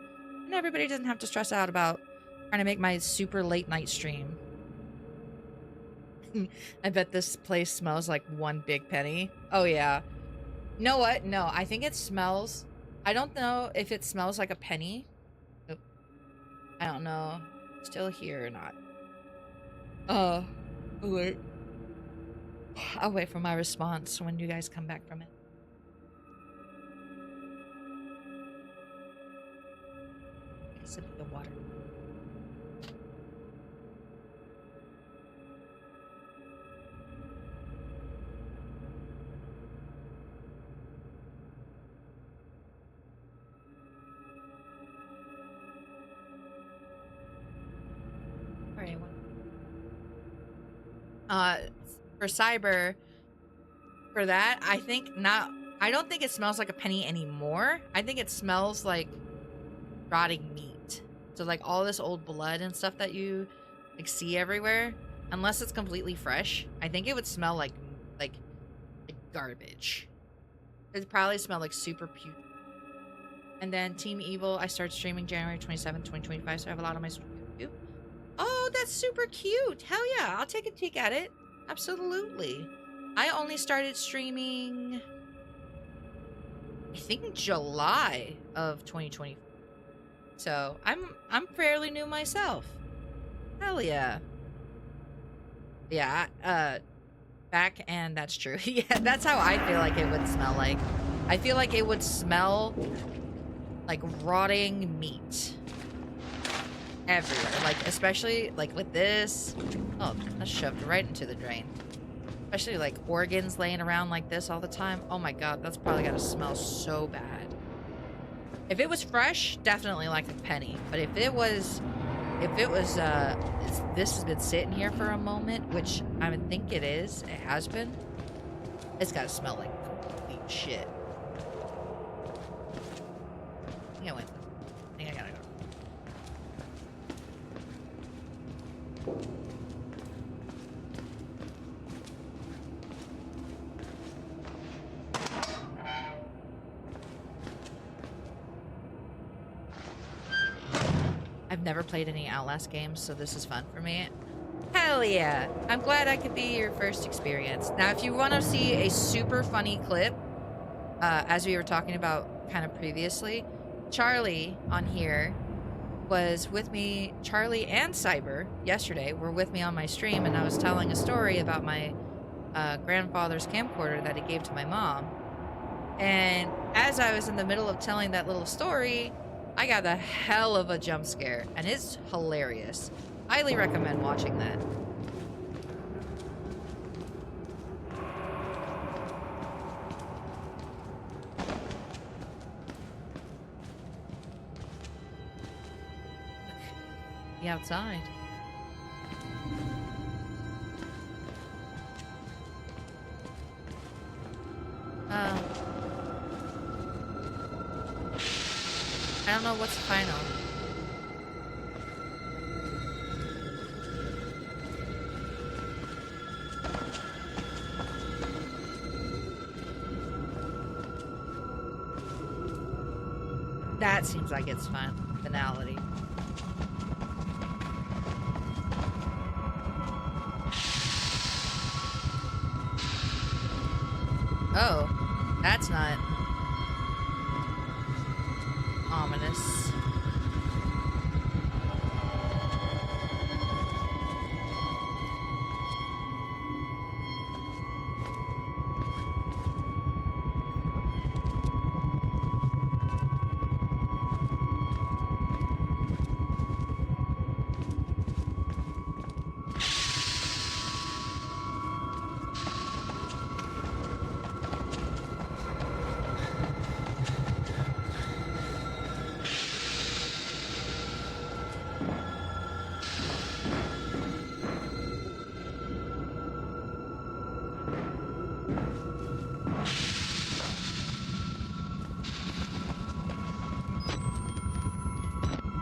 And everybody doesn't have to stress out about trying to make my super late night stream. I bet this place smells like one big penny. Oh yeah. You know what? No, I think it smells... I don't know if it smells like a penny. Oop. I don't know. Still here or not. Wait. I'll wait for my response when you guys come back from it. Sip of the water. Alright, for Cyber, for that, I think not. I don't think it smells like a penny anymore. I think it smells like rotting meat. So like all this old blood and stuff that you like see everywhere, unless it's completely fresh, I think it would smell like garbage. It'd probably smell like super putrid. And then Team Evil, I started streaming January 27th, 2025, so I have a lot on my stream too. Oh, that's super cute. Hell yeah, I'll take a peek at it. Absolutely. I only started streaming, I think, July of 2024. So I'm fairly new myself. Hell yeah. Yeah, back, and that's true. Yeah, that's how I feel like it would smell like. I feel like it would smell like rotting meat everywhere. Like, especially like with this. Oh, that's shoved right into the drain. Especially like organs laying around like this all the time. Oh my god, that's probably gotta smell so bad. If it was fresh, definitely like a penny. But if it was, this has been sitting here for a moment, which I would think it is. It has been. It's gotta smell like complete shit. I think I gotta go. I've never played any Outlast games, so this is fun for me. Hell yeah. I'm glad I could be your first experience. Now, if you want to see a super funny clip, as we were talking about kind of previously, Charlie on here was with me. Charlie and Cyber yesterday were with me on my stream, and I was telling a story about my grandfather's camcorder that he gave to my mom. And as I was in the middle of telling that little story, I got a hell of a jump scare, and it's hilarious. Highly recommend watching that. The outside. I don't know what's final. That seems like it's fun. Finality. Oh, that's not ominous.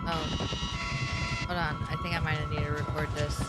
Oh, hold on. I think I might need to record this.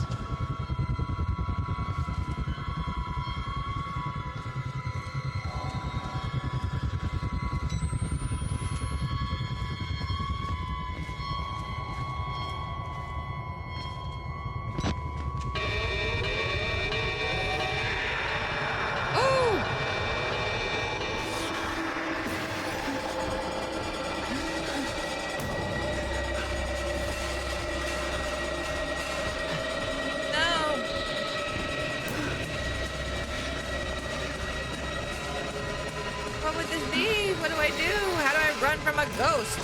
What would this be? What do I do? How do I run from a ghost?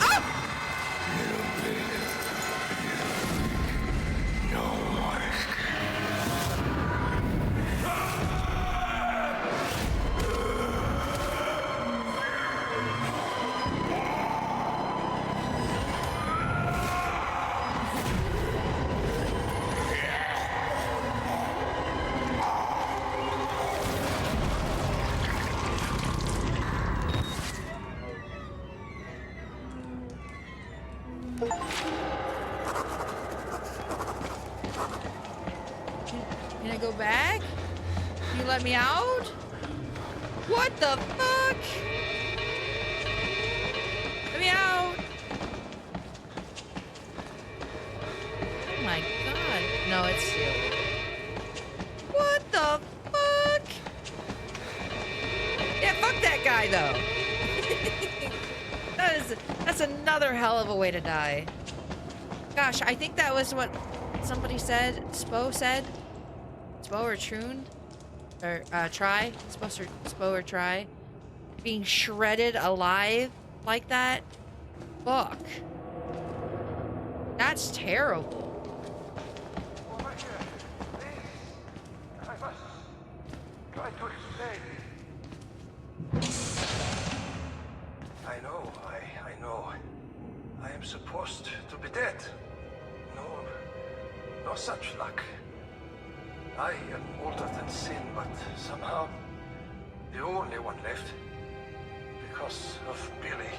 Ah! Can I go back? Can you let me out? What the fuck? Let me out. Oh my god. No, it's sealed. What the fuck? Yeah, fuck that guy though. That's another hell of a way to die. Gosh, I think that was what somebody said. Spo said. Spo or Troon? Or, Try? Spo or Try? Being shredded alive like that? Fuck. That's terrible. Over here, please. I must try to explain. I know. I am supposed to be dead. No such luck. I am older than sin, but somehow the only one left. Because of Billy.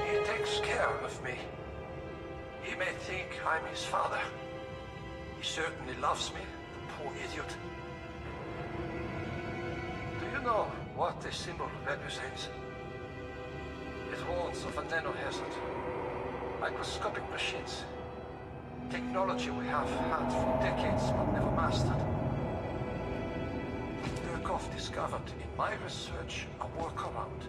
He takes care of me. He may think I'm his father. He certainly loves me, the poor idiot. Do you know what the symbol represents? It warns of a nanohazard. Microscopic machines. Technology we have had for decades but never mastered. Kirchhoff discovered in my research a workaround.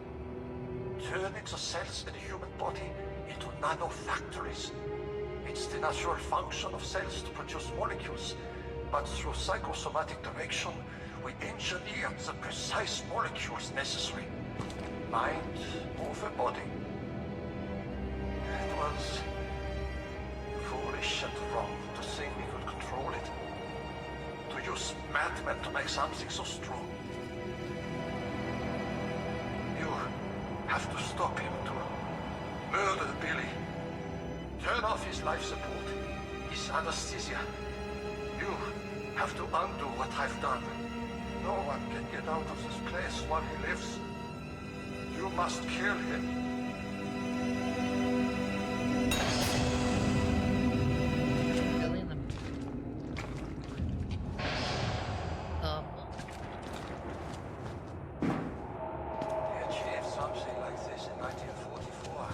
Turning the cells in the human body into nanofactories. It's the natural function of cells to produce molecules, but through psychosomatic direction, we engineered the precise molecules necessary. Mind over body. It was foolish and wrong to think we could control it. To use madmen to make something so strong. You have to stop him, to murder Billy. Turn off his life support, his anesthesia. You have to undo what I've done. No one can get out of this place while he lives. You must kill him. Killing them. They achieved something like this in 1944.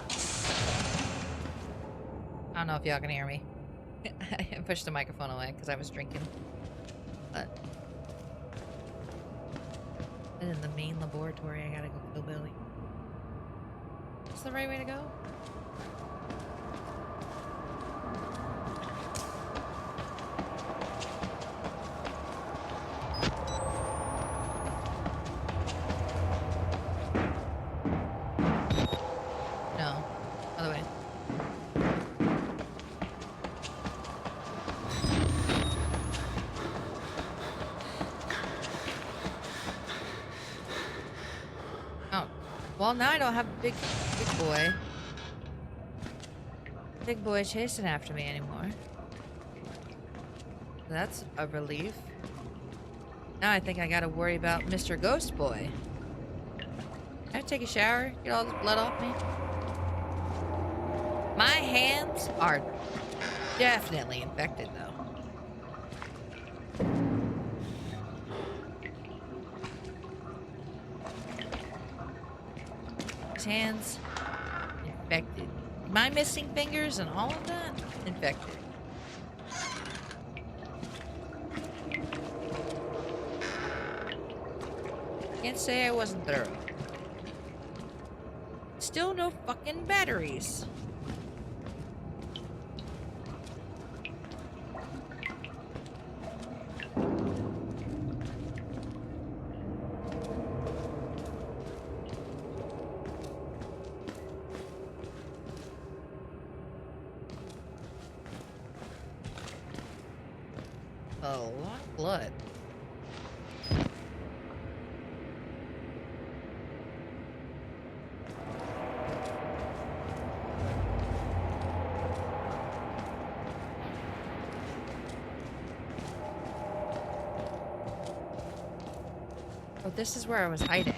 I don't know if y'all can hear me. I pushed the microphone away because I was drinking. But in the main laboratory, I gotta go kill Billy. That's the right way to go? No. Other way. Oh. Well, now I don't have a big boy. Big boy chasing after me anymore. That's a relief. Now I think I gotta worry about Mr. Ghost Boy. Can I take a shower? Get all this blood off me? My hands are definitely infected, though. His hands infected. My missing fingers and all of that infected. Can't say I wasn't thorough. Still no fucking batteries. A lot of blood. Oh, this is where I was hiding.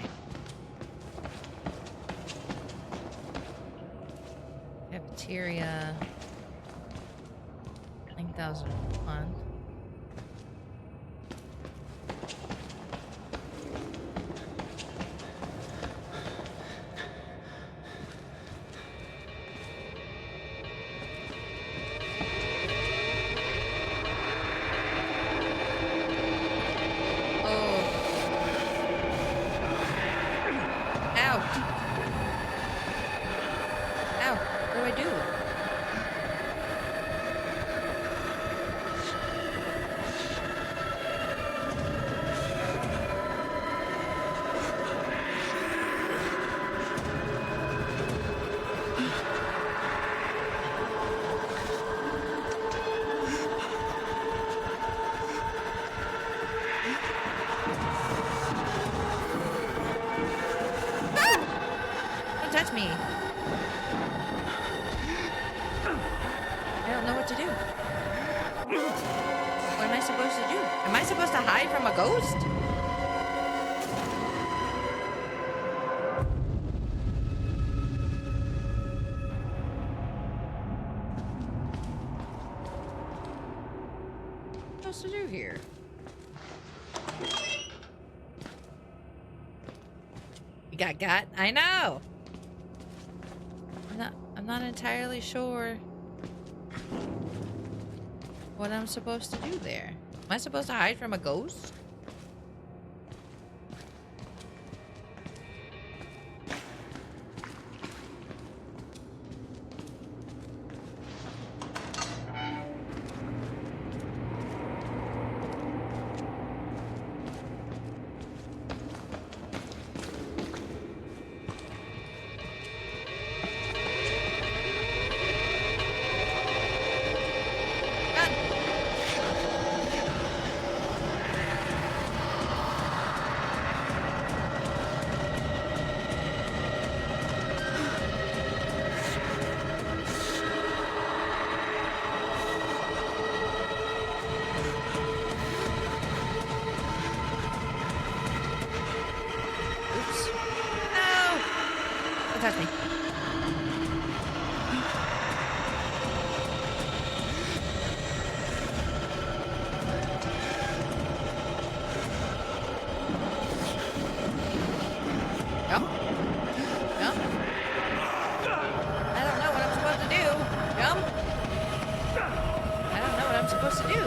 Cafeteria. 9001. Touch me. I don't know what to do. What am I supposed to do? Am I supposed to hide from a ghost? What am I supposed to do here? You got? I know. I'm not entirely sure. what I'm supposed to do there. Am I supposed to hide from a ghost? Oops. No! Don't touch me. Jump. Jump. I don't know what I'm supposed to do. Jump. I don't know what I'm supposed to do.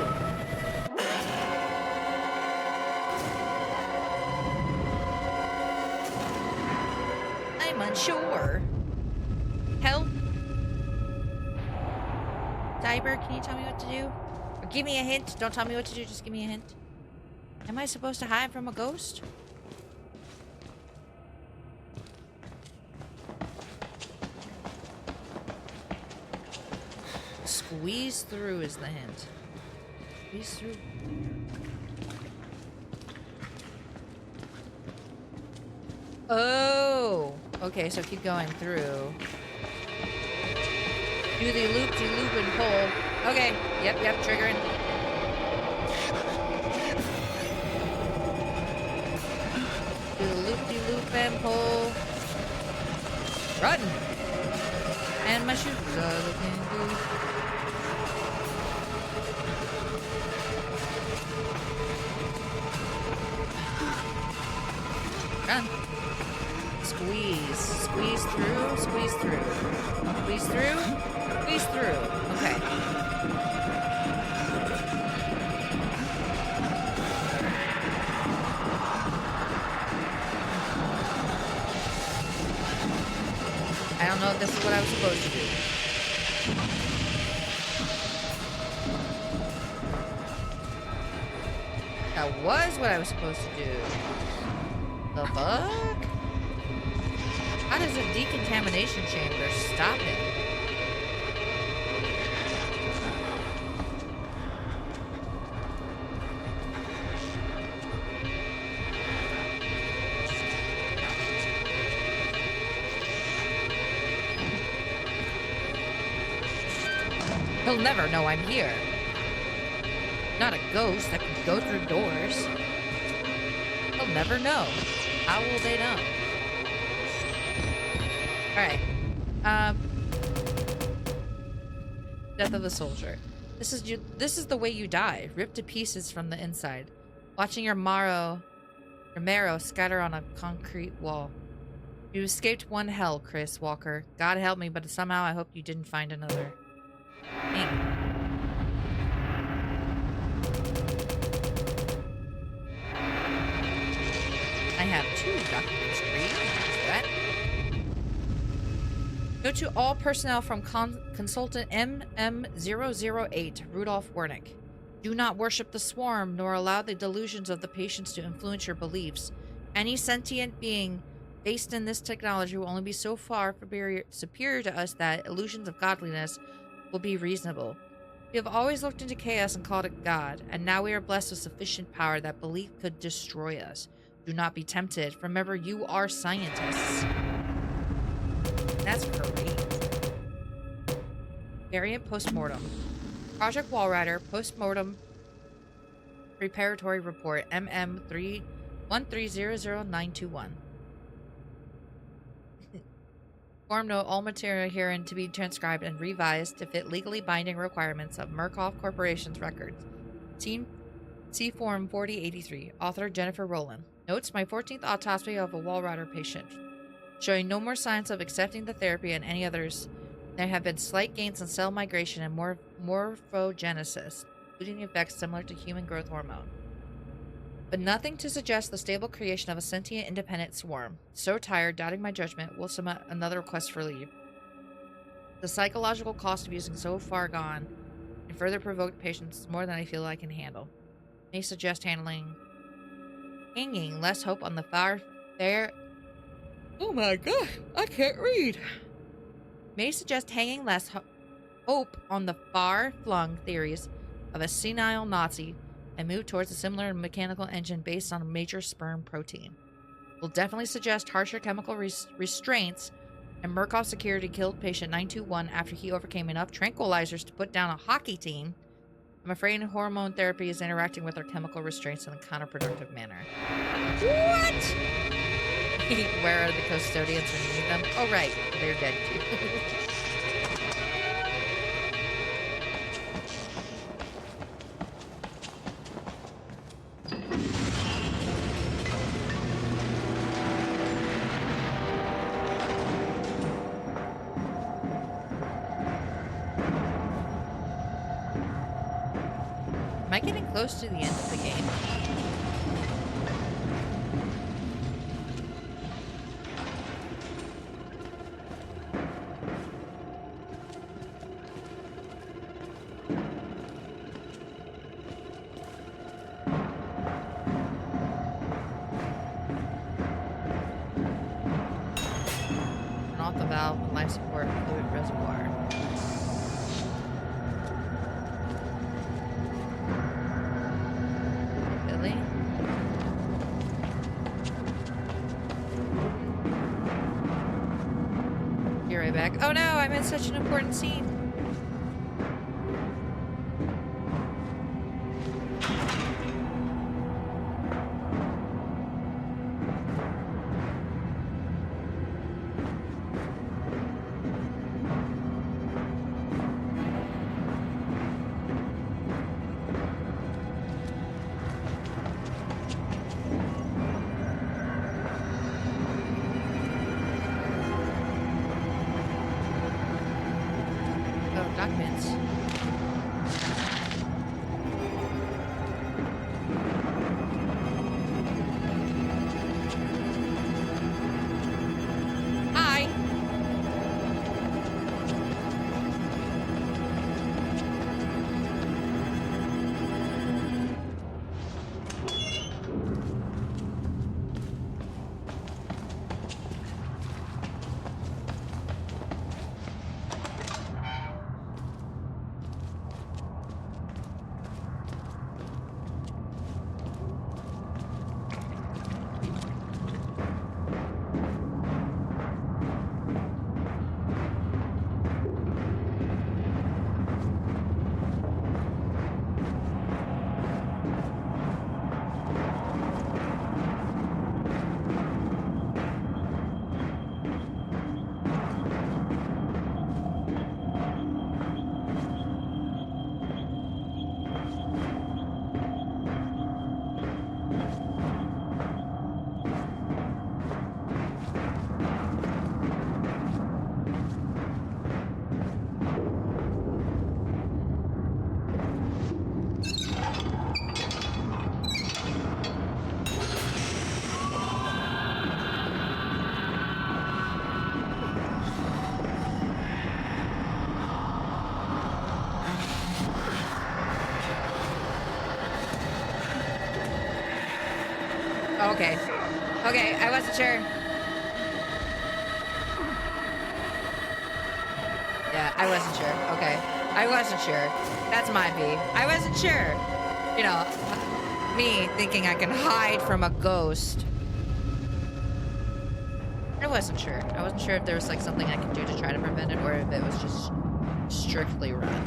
I'm unsure. Help. Cyber, can you tell me what to do? Or give me a hint. Don't tell me what to do, just give me a hint. Am I supposed to hide from a ghost? Squeeze through is the hint. Squeeze through. Oh! Okay, so keep going through. Do the loop-de-loop and pull. Okay, yep, triggering. Do the loop-de-loop and pull. Run! And my shoes are looking good. Run. Squeeze. Squeeze through. Squeeze through. Squeeze through. Squeeze through. Okay. I don't know if this is what I was supposed to do. That was what I was supposed to do. The fuck? How does a decontamination chamber stop it? He'll never know I'm here. Not a ghost that can go through doors. He'll never know. How will they know? Alright. Death of a soldier. This is the way you die, ripped to pieces from the inside. Watching your marrow scatter on a concrete wall. You escaped one hell, Chris Walker. God help me, but somehow I hope you didn't find another. Me. I have 2 documents to read. That. Go to all personnel from Consultant MM008, Rudolph Wernick. Do not worship the swarm, nor allow the delusions of the patients to influence your beliefs. Any sentient being based in this technology will only be so far superior to us that illusions of godliness will be reasonable. We have always looked into chaos and called it God, and now we are blessed with sufficient power that belief could destroy us. Do not be tempted. Remember, you are scientists. That's great. Variant postmortem. Project Walrider postmortem preparatory report MM1300921. Form note: all material herein to be transcribed and revised to fit legally binding requirements of Murkoff Corporation's records. See Form 4083. Author Jennifer Rowland. Notes: my 14th autopsy of a Walrider patient, showing no more signs of accepting the therapy and any others. There have been slight gains in cell migration and morphogenesis. including effects similar to human growth hormone. But nothing to suggest the stable creation of a sentient independent swarm. So tired, doubting my judgment, will submit another request for leave. The psychological cost of using so far gone and further provoked patience is more than I feel I can handle. May suggest hanging less hope on the far there. Oh my god, I can't read. May suggest hanging less hope on the far-flung theories of a senile Nazi and move towards a similar mechanical engine based on a major sperm protein. Will definitely suggest harsher chemical restraints, and Murkoff Security killed patient 921 after he overcame enough tranquilizers to put down a hockey team. I'm afraid hormone therapy is interacting with our chemical restraints in a counterproductive manner. What? Where are the custodians when you need them? Oh, right. They're dead, too. Am I getting close to the end of the game? Turn off the valve and life support fluid reservoir. Billy? Be right back. Oh no, I'm in such an important scene. Documents. Hi. Okay. Okay, I wasn't sure. Yeah, I wasn't sure. Okay. I wasn't sure. That's my B. I wasn't sure. You know, me thinking I can hide from a ghost. I wasn't sure. I wasn't sure if there was like something I could do to try to prevent it or if it was just strictly run.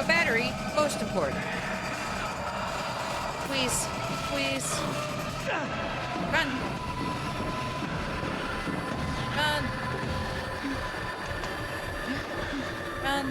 battery, most important. Squeeze. Squeeze. Run. Run. Run.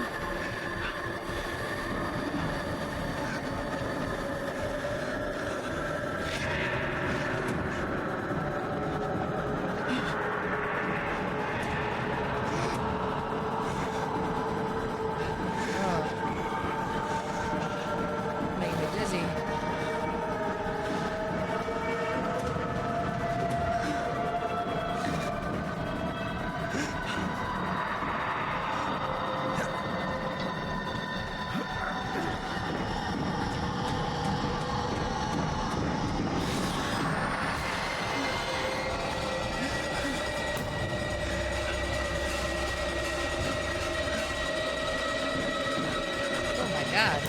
Making me dizzy. Oh my god.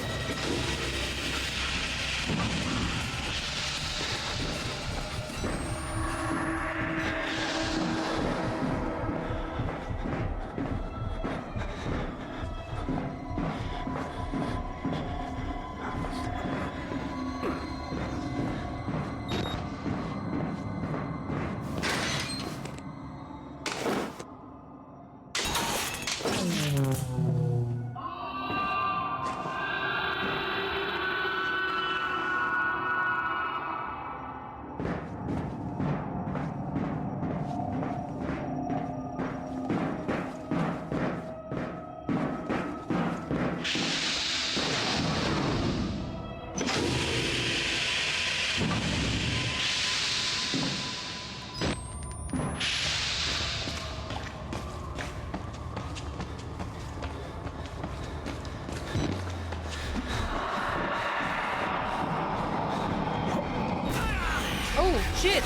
Oh, shit!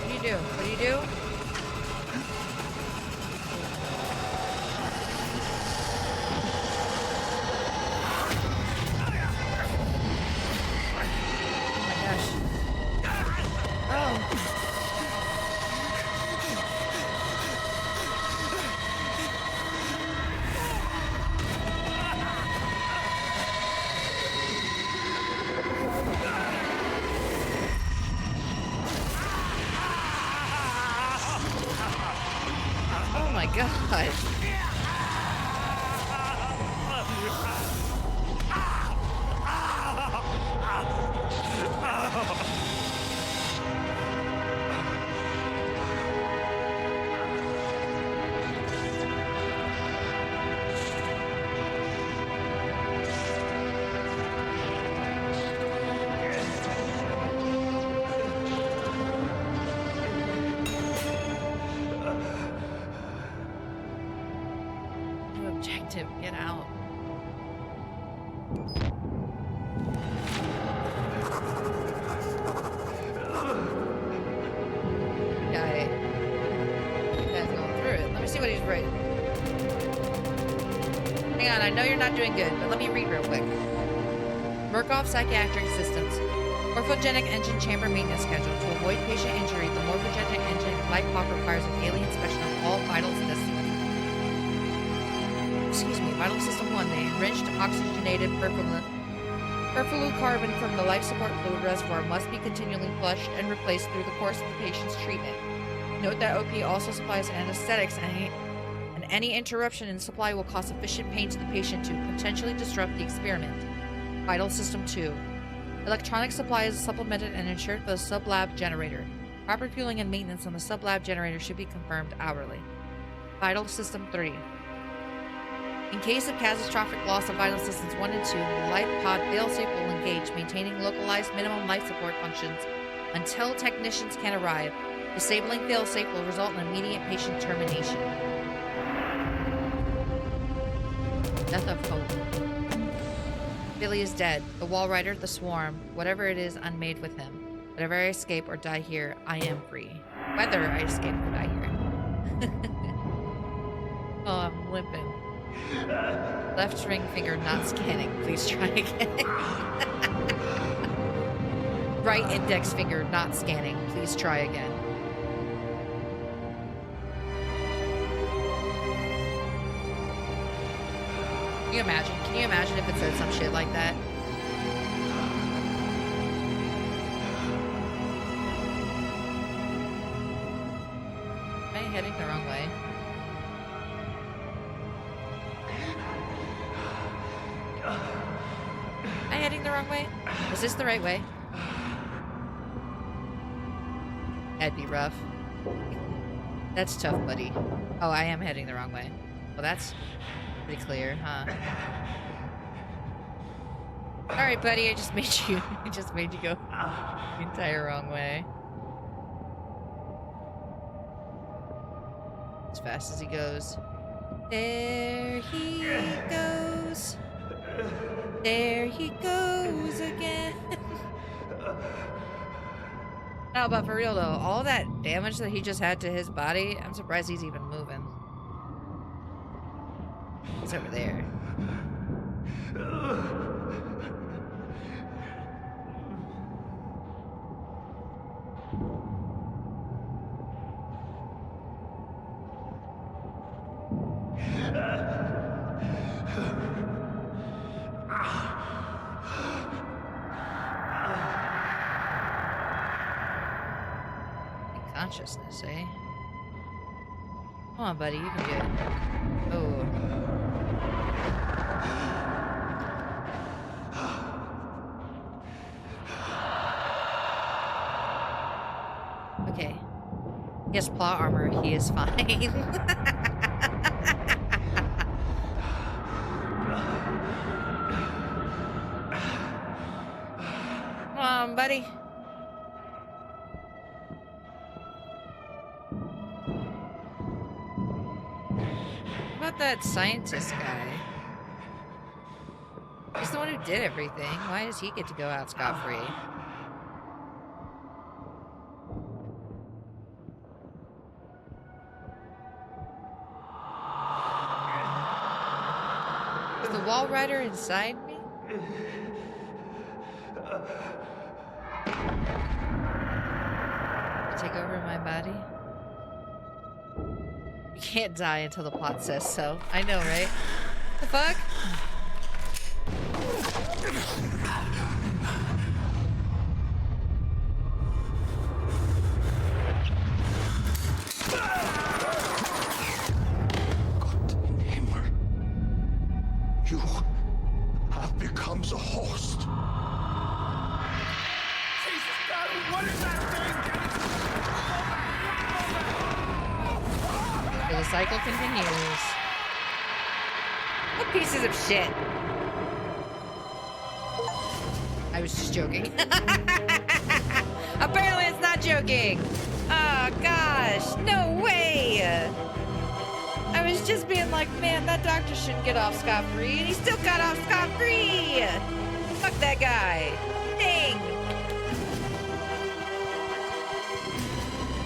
What do you do? What do you do? Oh my gosh. Oh. Oh my god. New objective, get out. Guy's going through it. Let me see what he's writing. Hang on, I know you're not doing good, but let me read real quick. Murkoff Psychiatric Systems. Morphogenic engine chamber maintenance schedule. To avoid patient injury, the morphogenic engine light pop requires a daily inspection of all vital systems. Vital System 1, the enriched oxygenated perfluorocarbon from the life support fluid reservoir must be continually flushed and replaced through the course of the patient's treatment. Note that OP also supplies anesthetics, and any interruption in supply will cause sufficient pain to the patient to potentially disrupt the experiment. Vital System 2. Electronic supply is supplemented and insured for the sub-lab generator. Proper fueling and maintenance on the sub-lab generator should be confirmed hourly. Vital System 3. In case of catastrophic loss of vital systems 1 and 2, the life pod failsafe will engage, maintaining localized minimum life support functions until technicians can arrive. Disabling failsafe will result in immediate patient termination. Death of hope. Billy is dead. The wall rider, the swarm, whatever it is, unmade with him. Whatever I escape or die here, I am free. Whether I escape or die here. Oh, I'm limping. Left ring finger not scanning. Please try again. Right index finger not scanning. Please try again. Can you imagine? Can you imagine if it said some shit like that? Am I heading the wrong way? Am I heading the wrong way? Is this the right way? That'd be rough. That's tough, buddy. Oh, I am heading the wrong way. Well, that's pretty clear, huh? Alright, buddy, I just made you go the entire wrong way. As fast as he goes. There he goes. There he goes again. No, but for real though, all that damage that he just had to his body, I'm surprised he's even moving. He's over there. Consciousness, eh? Come on, buddy, you can do it. Oh. Okay. He has plot armor. He is fine. Come on, buddy. What about that scientist guy? He's the one who did everything. Why does he get to go out scot-free? Is the wall rider inside me? Take over my body? You can't die until the plot says so. I know, right? The fuck? Gott im Himmel. You have become the host. Jesus God, what is that thing? The cycle continues. What pieces of shit? I was just joking. Apparently it's not joking. Oh gosh, no way. I was just being like, man, that doctor shouldn't get off scot-free, and he still got off scot-free. Fuck that guy. Dang.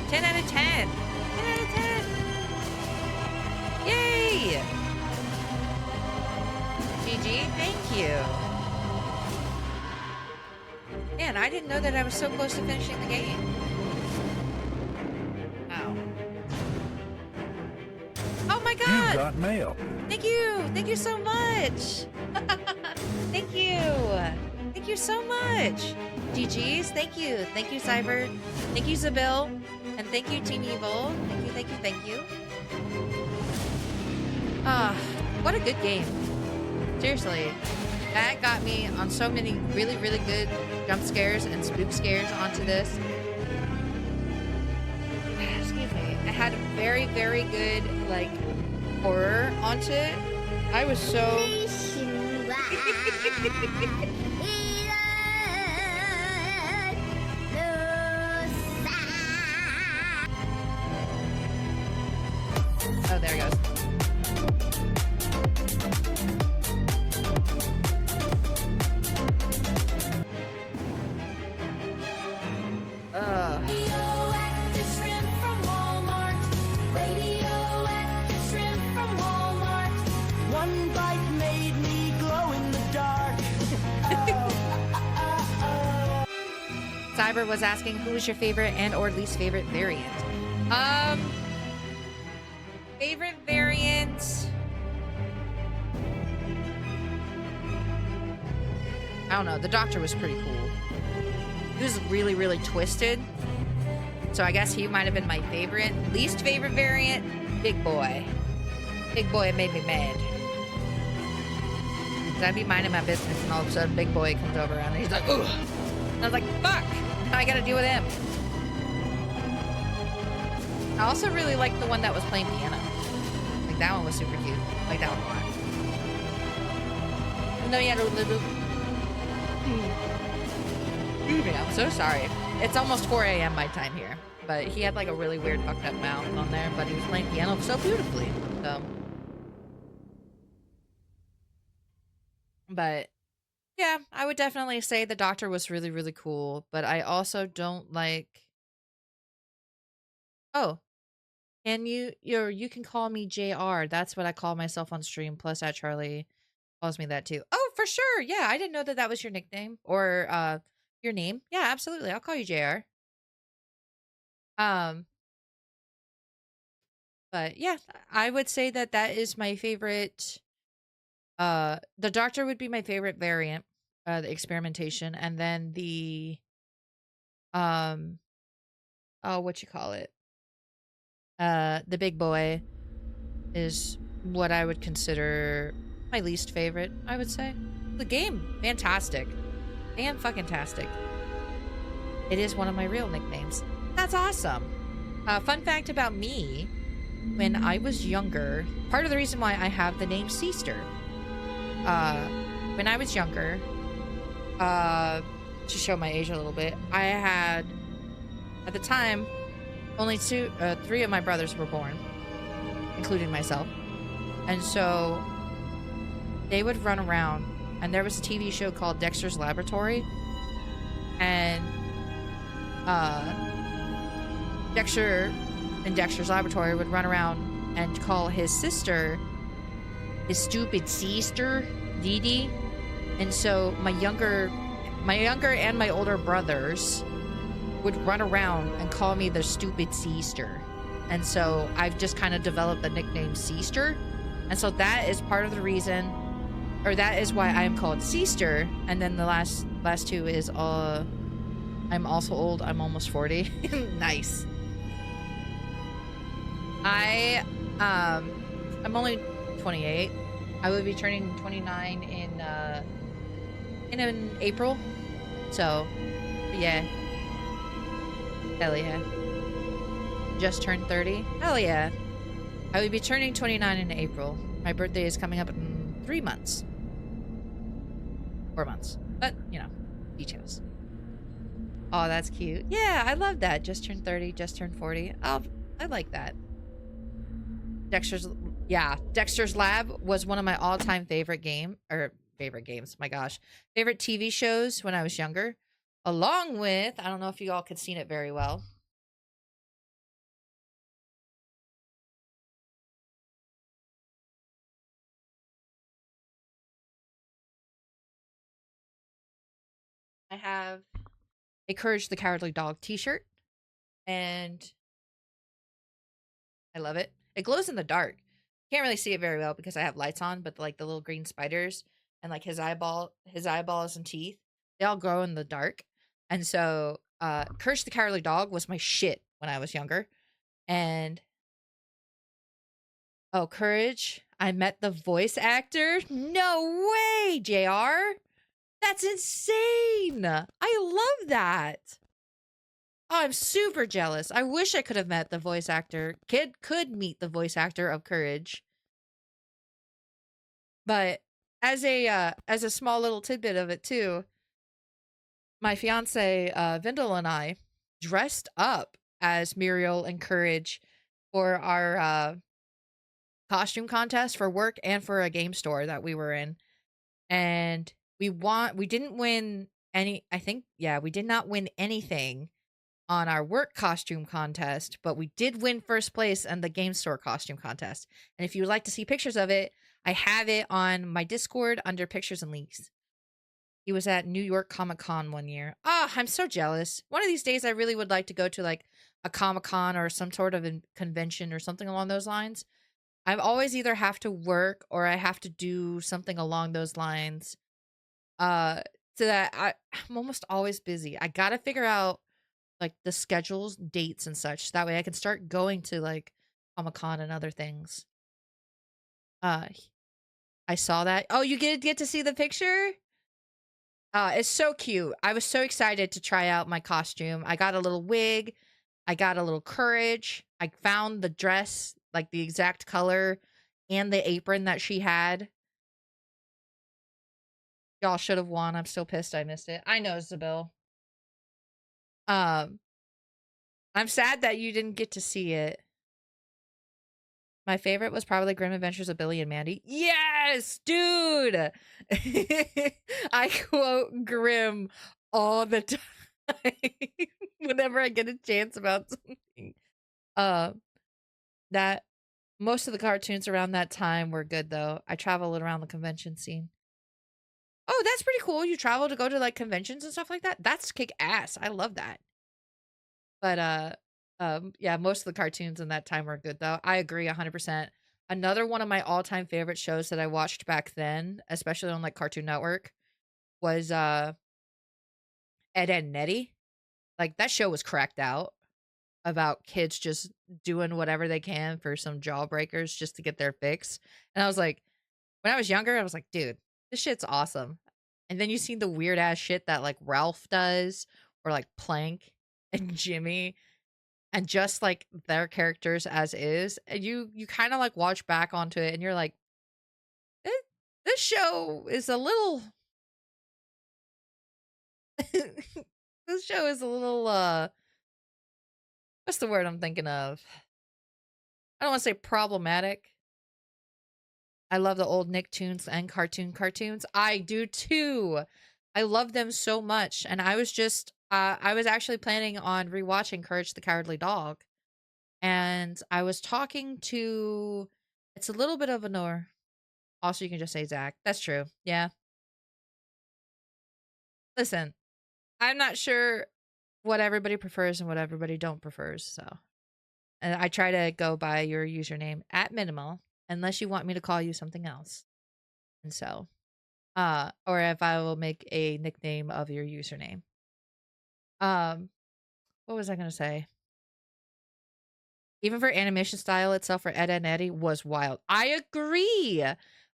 10 out of 10. 10 out of 10. Yay! GG, thank you. Man, I didn't know that I was so close to finishing the game. Wow. Oh my god! You got mail. Thank you! Thank you so much! Thank you! Thank you so much! GG's, thank you. Thank you, Cyber. Thank you, Zabil. And thank you, Team Evil. Thank you, thank you, thank you. Ah, what a good game. Seriously. That got me on so many really, really good jump scares and spook scares onto this. Excuse me. I had a very, very good, like, horror onto it. I was so... Oh, there it goes. Cyber was asking who is your favorite and or least favorite variant. Um, favorite variant. I don't know. The Doctor was pretty cool. He was really, really twisted. So I guess he might have been my favorite. Least favorite variant, Big Boy. Big Boy made me mad. Cause I'd be minding my business and all of a sudden Big Boy comes over and he's like, ugh. And I was like, fuck. Now I gotta deal with him. I also really liked the one that was playing piano. Like that one was super cute. I like that one a lot. Even though he had a little... Excuse me, I'm so sorry. It's almost 4 a.m. my time here. But he had like a really weird fucked up mouth on there, but he was playing piano so beautifully. So, but yeah, I would definitely say the Doctor was really, really cool. But I also don't like. Oh, and you can call me JR. That's what I call myself on stream. Plus, that Charlie calls me that too. Oh, for sure. Yeah, I didn't know that that was your nickname or your name. Yeah, absolutely. I'll call you JR. Um, but yeah, I would say that that is my favorite. The Doctor would be my favorite variant, the experimentation, and then the um, oh, what you call it? The Big Boy is what I would consider my least favorite. I would say the game, fantastic, fan fucking tastic. It is one of my real nicknames. That's awesome. Fun fact about me: when I was younger, part of the reason why I have the name Seaster. When I was younger, to show my age a little bit, I had, at the time, only three of my brothers were born, including myself. And so they would run around, and there was a TV show called Dexter's Laboratory, and Dexter in Dexter's Laboratory would run around and call his sister his stupid sister, Dee Dee. And so my younger and my older brothers would run around and call me the stupid sister. And so I've just kind of developed the nickname Seaster. And so that is part of the reason, or that is why I am called Seaster. And then the last two is I'm also old. I'm almost 40. Nice. I'm only 28. I will be turning 29 in April. So, yeah. Hell yeah. Just turned 30. Hell yeah. I will be turning 29 in April. My birthday is coming up in 3 months. 4 months. But, you know, details. Oh, that's cute. Yeah, I love that. Just turned 30, just turned 40. Oh, I like that. Dexter's Lab was one of my all-time favorite games. My gosh. Favorite TV shows when I was younger. Along with, I don't know if you all could see it very well. I have a Courage the Cowardly Dog t-shirt, and I love it. It glows in the dark. Can't really see it very well because I have lights on, but like the little green spiders and like his eyeballs and teeth, they all glow in the dark. And so Courage the Cowardly Dog was my shit when I was younger. And oh, Courage, I met the voice actor. No way, JR. That's insane. I love that. Oh, I'm super jealous. I wish I could have met the voice actor. Kid could meet the voice actor of Courage. But as a small little tidbit of it too, my fiance Vindel and I dressed up as Muriel and Courage for our costume contest for work and for a game store that we were in. And we didn't win any, we did not win anything on our work costume contest, but we did win first place in the game store costume contest. And if you would like to see pictures of it, I have it on my Discord under pictures and links. He was at New York Comic Con one year. Ah, I'm so jealous. One of these days, I really would like to go to like a Comic Con or some sort of convention or something along those lines. I've always either have to work or I have to do something along those lines. Uh, so that I'm almost always busy. I gotta figure out like the schedules, dates, and such. That way, I can start going to like Comic Con and other things. Uh, I saw that. Oh, you get to see the picture? It's so cute. I was so excited to try out my costume. I got a little wig. I got a little courage. I found the dress, like the exact color and the apron that she had. Y'all should have won. I'm still pissed I missed it. I know, Isabel. Um, I'm sad that you didn't get to see it. My favorite was probably Grim Adventures of Billy and Mandy. Yes, dude. I quote Grim all the time whenever I get a chance about something. Uh, that most of the cartoons around that time were good though. I traveled around the convention scene. Oh, that's pretty cool. You travel to go to like conventions and stuff like that. That's kick ass. I love that. But yeah, most of the cartoons in that time were good though. I agree 100%. Another one of my all-time favorite shows that I watched back then, especially on like Cartoon Network, was Ed, Edd n Eddy. Like that show was cracked out about kids just doing whatever they can for some jawbreakers just to get their fix. And I was like, when I was younger, I was like, dude, this shit's awesome. And then you see the weird ass shit that like Ralph does or like Plank and Jimmy and just like their characters as is. And you kind of like watch back onto it and you're like, eh, this show is a little this show is a little what's the word I'm thinking of? I don't want to say problematic. I love the old Nicktoons and cartoons. I do too. I love them so much. And I was actually planning on rewatching Courage the Cowardly Dog. And I was talking to, it's a little bit of a nor. Also, you can just say Zach. That's true. Yeah. Listen, I'm not sure what everybody prefers and what everybody don't prefers. So, and I try to go by your username at minimal, unless you want me to call you something else. And so, or if I will make a nickname of your username. Um, what was I gonna say? Even for animation style itself for Ed, Edd n Eddy was wild. I agree.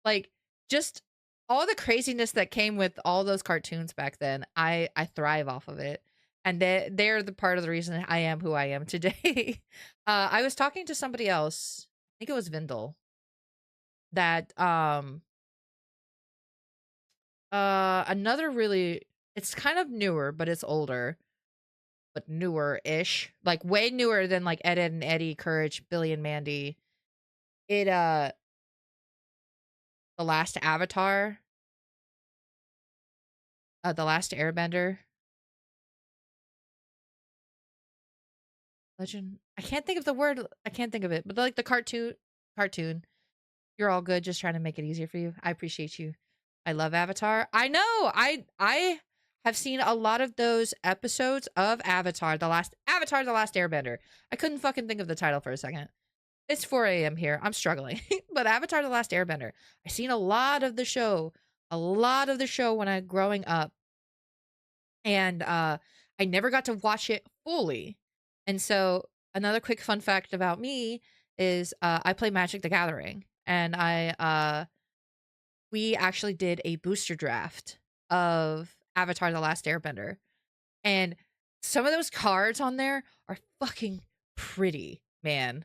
Like just all the craziness that came with all those cartoons back then. I thrive off of it. And they're the part of the reason I am who I am today. I was talking to somebody else. I think it was Vindel. That another really, it's kind of newer, but it's older, but newer-ish. Like way newer than like Ed, Edd n Eddy, Courage, Billy and Mandy. It The Last Avatar, The Last Airbender, Legend. I can't think of the word. I can't think of it. But like the cartoon. You're all good. Just trying to make it easier for you. I appreciate you. I love Avatar. I know. I have seen a lot of those episodes of Avatar, The Last Airbender. I couldn't fucking think of the title for a second. It's 4 a.m. here. I'm struggling. But Avatar, The Last Airbender. I seen a lot of the show. A lot of the show when I growing up. And I never got to watch it fully. And so another quick fun fact about me is I play Magic the Gathering, and I we actually did a booster draft of Avatar: The Last Airbender, and some of those cards on there are fucking pretty, man.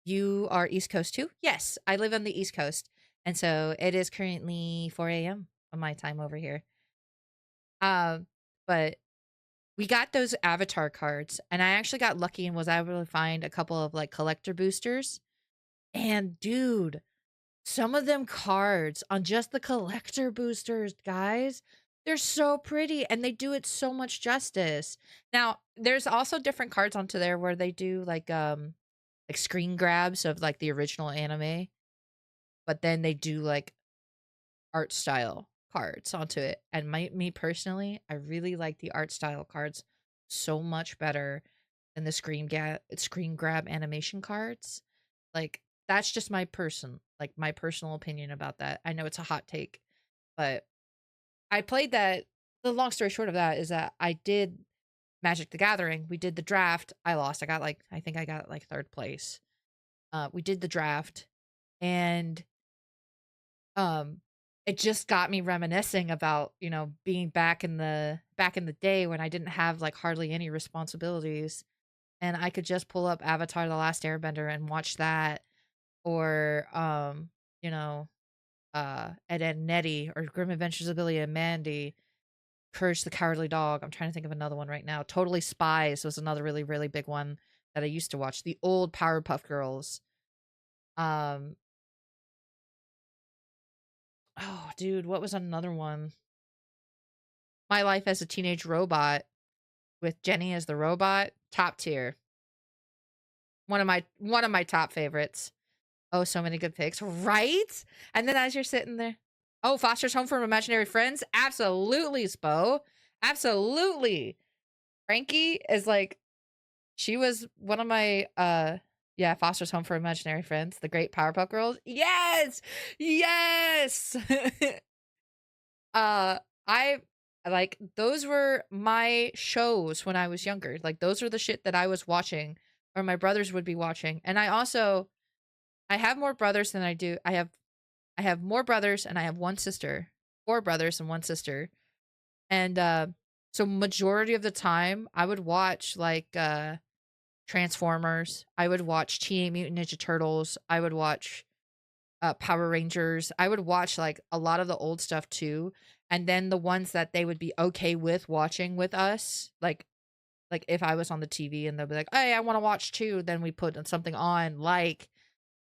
You are East Coast too? Yes, I live on the East Coast, and so it is currently 4 a.m. on my time over here. But we got those avatar cards, and I actually got lucky and was able to find a couple of like collector boosters. And dude, some of them cards on just the collector boosters, guys, they're so pretty and they do it so much justice. Now, there's also different cards onto there where they do like screen grabs of like the original anime, but then they do like art style cards onto it. And me personally, I really like the art style cards so much better than the screen grab animation cards. Like that's just my personal opinion about that. I know it's a hot take, but I played that. The long story short of that is that I did Magic the Gathering. We did the draft. I lost. I think I got like third place. We did the draft, and um it just got me reminiscing about, being back in the day when I didn't have like hardly any responsibilities, and I could just pull up Avatar the Last Airbender and watch that, or you know Ed, Edd and Nettie, or Grim Adventures of Billy and Mandy, Courage the Cowardly Dog. I'm trying to think of another one right now. Totally Spies was another really, really big one that I used to watch. The old Powerpuff Girls. Um, oh, dude, what was another one? My Life as a Teenage Robot with Jenny as the robot. Top tier. One of my top favorites. Oh, so many good picks, right? And then as you're sitting there, oh, Foster's Home for Imaginary Friends. Absolutely, Spo. Absolutely. Frankie is like, she was one of my yeah, Foster's Home for Imaginary Friends, the Great Powerpuff Girls. Yes! Yes! uh I like those were my shows when I was younger. Like those were the shit that I was watching or my brothers would be watching. And I have more brothers than I do. I have more brothers and I have one sister. Four brothers and one sister. And so majority of the time I would watch like Transformers. I would watch Teenage Mutant Ninja Turtles. I would watch Power Rangers. I would watch like a lot of the old stuff too. And then the ones that they would be okay with watching with us, like if I was on the TV and they'll be like, "Hey, I want to watch too," then we put something on like,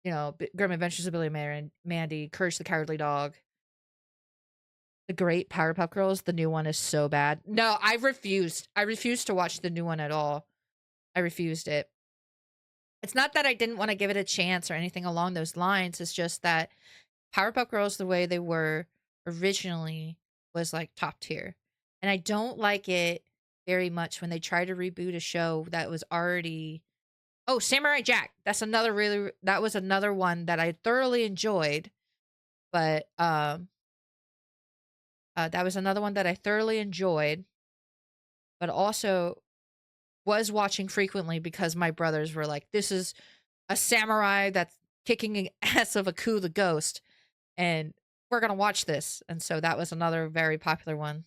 Grim Adventures of Billy and Mandy, Courage the Cowardly Dog, The Great Powerpuff Girls. The new one is so bad. No, I refused. I refused to watch the new one at all. I refused it. It's not that I didn't want to give it a chance or anything along those lines. It's just that Powerpuff Girls, the way they were originally, was like top tier. And I don't like it very much when they try to reboot a show that was already. Oh, Samurai Jack. That was another one that I thoroughly enjoyed. But that was another one that I thoroughly enjoyed, but also was watching frequently because my brothers were like, "This is a samurai that's kicking the ass of Aku the Ghost, and we're gonna watch this." And so that was another very popular one.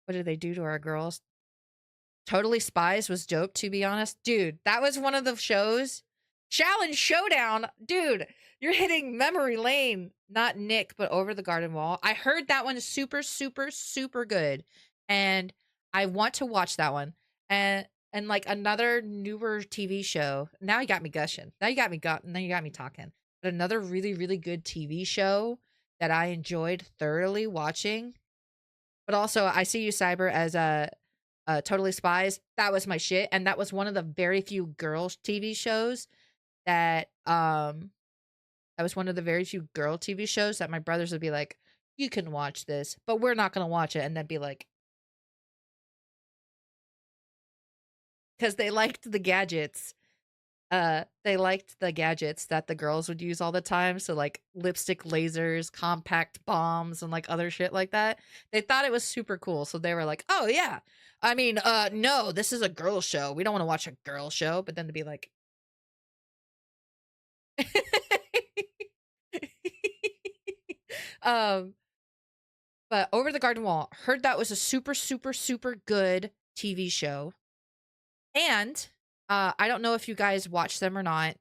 What did they do to our girls? Totally Spies was dope, to be honest. Dude, that was one of the shows. Challenge Showdown. Dude, you're hitting memory lane. Not Nick, but Over the Garden Wall. I heard that one is super, super, super good. And I want to watch that one. And like another newer TV show. Now you got me gushing. Now you got me talking. But another really, really good TV show that I enjoyed thoroughly watching. But also I see you, Cyber, as a Totally Spies. That was my shit, and that was one of the very few girls TV shows that was one of the very few girl TV shows that my brothers would be like, "You can watch this, but we're not gonna watch it," and then be like, because they liked the gadgets. They liked the gadgets that the girls would use all the time. So like lipstick lasers, compact bombs, and like other shit like that. They thought it was super cool. So they were like, "Oh yeah. I mean, no, this is a girl show. We don't want to watch a girl show." But then to be like, um, but Over the Garden Wall, heard that was a super, super, super good TV show. And I don't know if you guys watch them or not.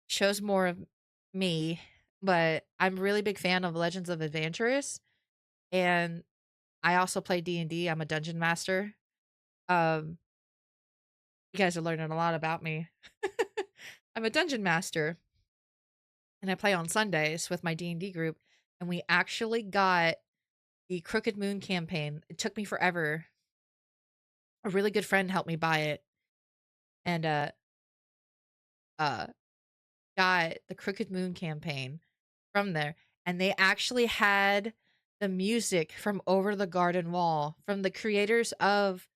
Shows more of me, but I'm a really big fan of Legends of Adventurous, and I also play D&D. I'm a dungeon master. Um, you guys are learning a lot about me. I'm a dungeon master, and I play on Sundays with my D&D group, and we actually got the Crooked Moon campaign. It took me forever. A really good friend helped me buy it, and uh got the Crooked Moon campaign from there. and they actually had the music from Over the Garden Wall from the creators of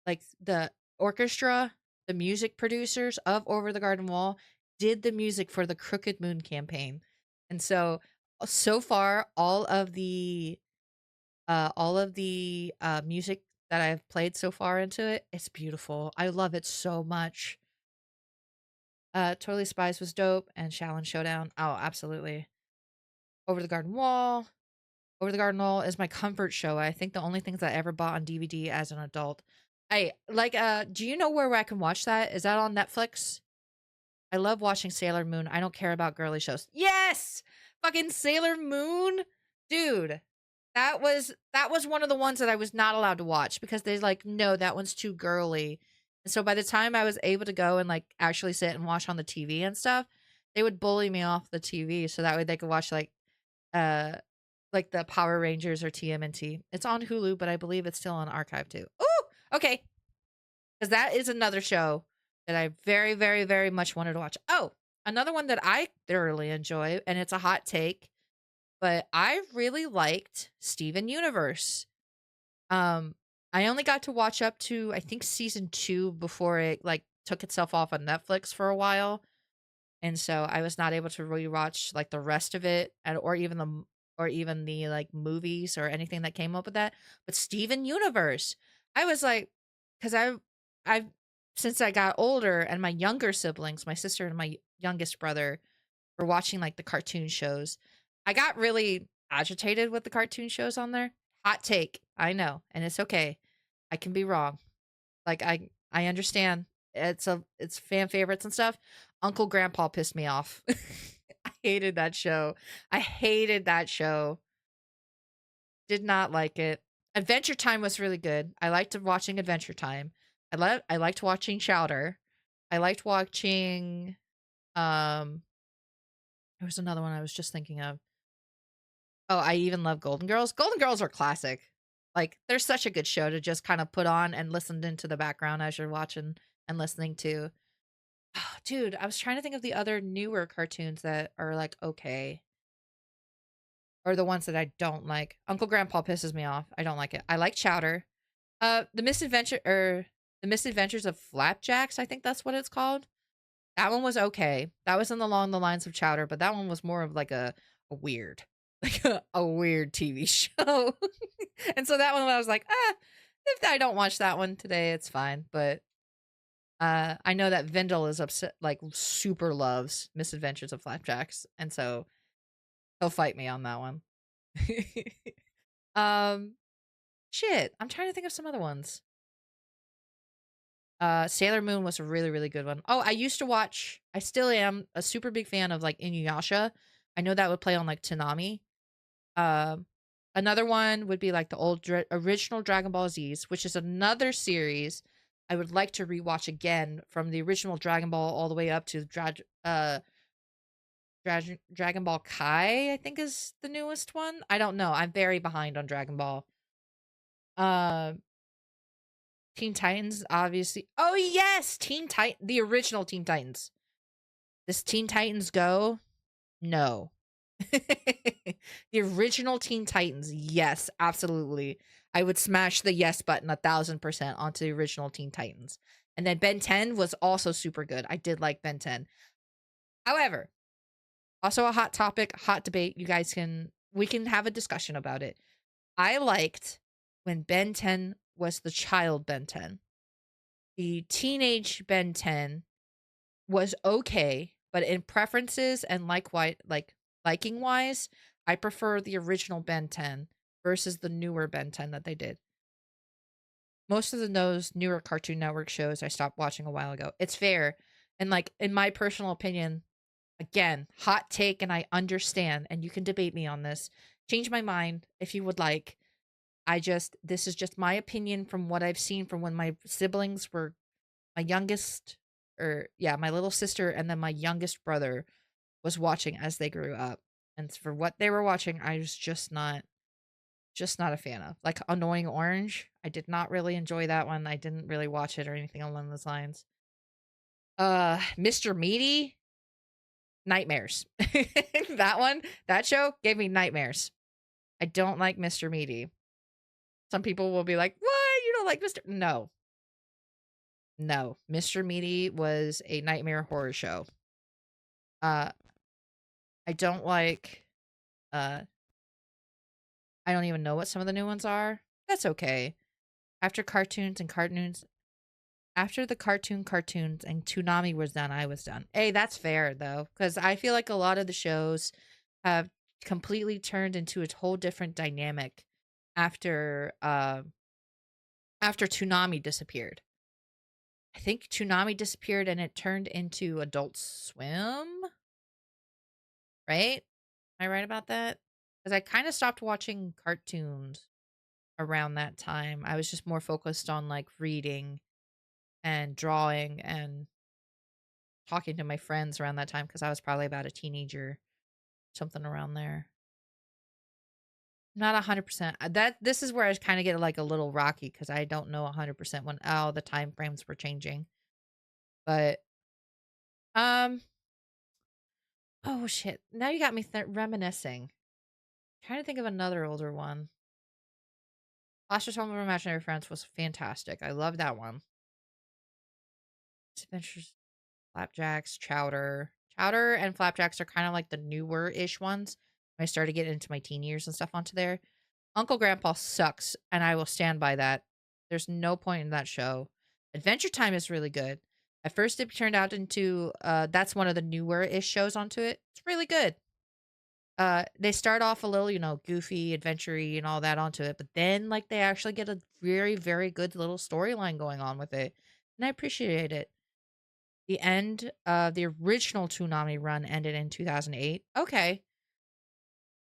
like the orchestra, the music producers of Over the Garden Wall did the music for the Crooked Moon campaign. And so far all of the music that I've played so far into it, it's beautiful. I love it so much. Totally Spies was dope and Shaolin Showdown. Oh, absolutely. Over the Garden Wall. Over the Garden Wall is my comfort show. I think the only things I ever bought on DVD as an adult. I like do you know where I can watch that? Is that on Netflix? I love watching Sailor Moon. I don't care about girly shows. Yes! Fucking Sailor Moon? Dude, that was one of the ones that I was not allowed to watch because they're like, no, that one's too girly. And so by the time I was able to go and like actually sit and watch on the TV and stuff, they would bully me off the TV so that way they could watch uh like the Power Rangers or TMNT. It's on Hulu, but I believe it's still on archive too. Ooh, okay. Because that is another show that I very, very, very much wanted to watch. Oh, another one that I thoroughly enjoy, and it's a hot take, but I really liked Steven Universe. Um, I only got to watch up to I think season 2 before it like took itself off on Netflix for a while, and so I was not able to rewatch like the rest of it, or even the like movies or anything that came up with that. But Steven Universe, I was like, because I've since I got older and my younger siblings, my sister and my youngest brother, were watching like the cartoon shows. I got really agitated with the cartoon shows on there. Hot take, I know, and it's okay. I can be wrong. Like I understand. It's fan favorites and stuff. Uncle Grandpa pissed me off. I hated that show. I hated that show. Did not like it. Adventure Time was really good. I liked watching Adventure Time. I liked watching Chowder. I liked watching um there was another one I was just thinking of. Oh, I even love Golden Girls. Golden Girls are classic. Like they're such a good show to just kind of put on and listen into the background as you're watching and listening to. Oh, dude, I was trying to think of the other newer cartoons that are like okay, or the ones that I don't like. Uncle Grandpa pisses me off. I don't like it. I like Chowder. The Misadventures of Flapjacks, I think that's what it's called. That one was okay. That was along the lines of Chowder, but that one was more of like a weird, like a weird TV show. And so that one I was like, if I don't watch that one today, it's fine. But I know that Vendel is upset, like super loves Misadventures of Flapjacks, and so he'll fight me on that one. um, shit, I'm trying to think of some other ones. Sailor Moon was a really, really good one. Oh, I still am a super big fan of like Inuyasha. I know that would play on like Toonami. Um, Another one would be like the original Dragon Ball Z's, which is another series I would like to rewatch again from the original Dragon Ball all the way up to Dragon Ball Kai, I think is the newest one. I don't know. I'm very behind on Dragon Ball. Uh, Teen Titans, obviously. Oh yes, the original Teen Titans. This Teen Titans Go? No. The original Teen Titans, yes, absolutely. I would smash the yes button 1,000% onto the original Teen Titans. And then Ben 10 was also super good. I did like Ben 10. However, also a hot topic, hot debate. We can have a discussion about it. I liked when Ben 10 was the child Ben 10. The teenage Ben 10 was okay, but in preferences and liking wise, I prefer the original Ben 10 versus the newer Ben 10 that they did. Most of those newer Cartoon Network shows I stopped watching a while ago. It's fair. And like in my personal opinion, again, hot take, and I understand, and you can debate me on this. Change my mind if you would like. This is just my opinion from what I've seen from when my siblings were my youngest, or yeah, my little sister and then my youngest brother was watching as they grew up. And for what they were watching, I was just not a fan of. Like Annoying Orange, I did not really enjoy that one. I didn't really watch it or anything along those lines. Mr. Meaty, Nightmares. That show gave me nightmares. I don't like Mr. Meaty. Some people will be like, "What? You don't like Mr. No. No. Mr. Meaty was a nightmare horror show. Uh I don't like uh I don't even know what some of the new ones are. That's okay. After cartoons and cartoons After the cartoons and Toonami was done, I was done. Hey, that's fair though, because I feel like a lot of the shows have completely turned into a whole different dynamic after after Toonami disappeared. I think Toonami disappeared and it turned into Adult Swim, right? Am I right about that? Because I kind of stopped watching cartoons around that time. I was just more focused on like reading and drawing and talking to my friends around that time because I was probably about a teenager, something around there. Not 100%. That this is where I kind of get like a little rocky because I don't know 100% when all the time frames were changing. But um, oh shit! Now you got me reminiscing. Trying to think of another older one. Foster's Home of Imaginary Friends was fantastic. I love that one. Adventures, Flapjacks, Chowder. Chowder and Flapjacks are kind of like the newer ish ones. When I started getting into my teen years and stuff onto there. Uncle Grandpa sucks, and I will stand by that. There's no point in that show. Adventure Time is really good. At first, it turned out into that's one of the newer ish shows onto it. It's really good. They start off a little, goofy, adventure-y and all that onto it, but then like they actually get a very, very good little storyline going on with it. And I appreciate it. The end of the original Toonami run ended in 2008. Okay.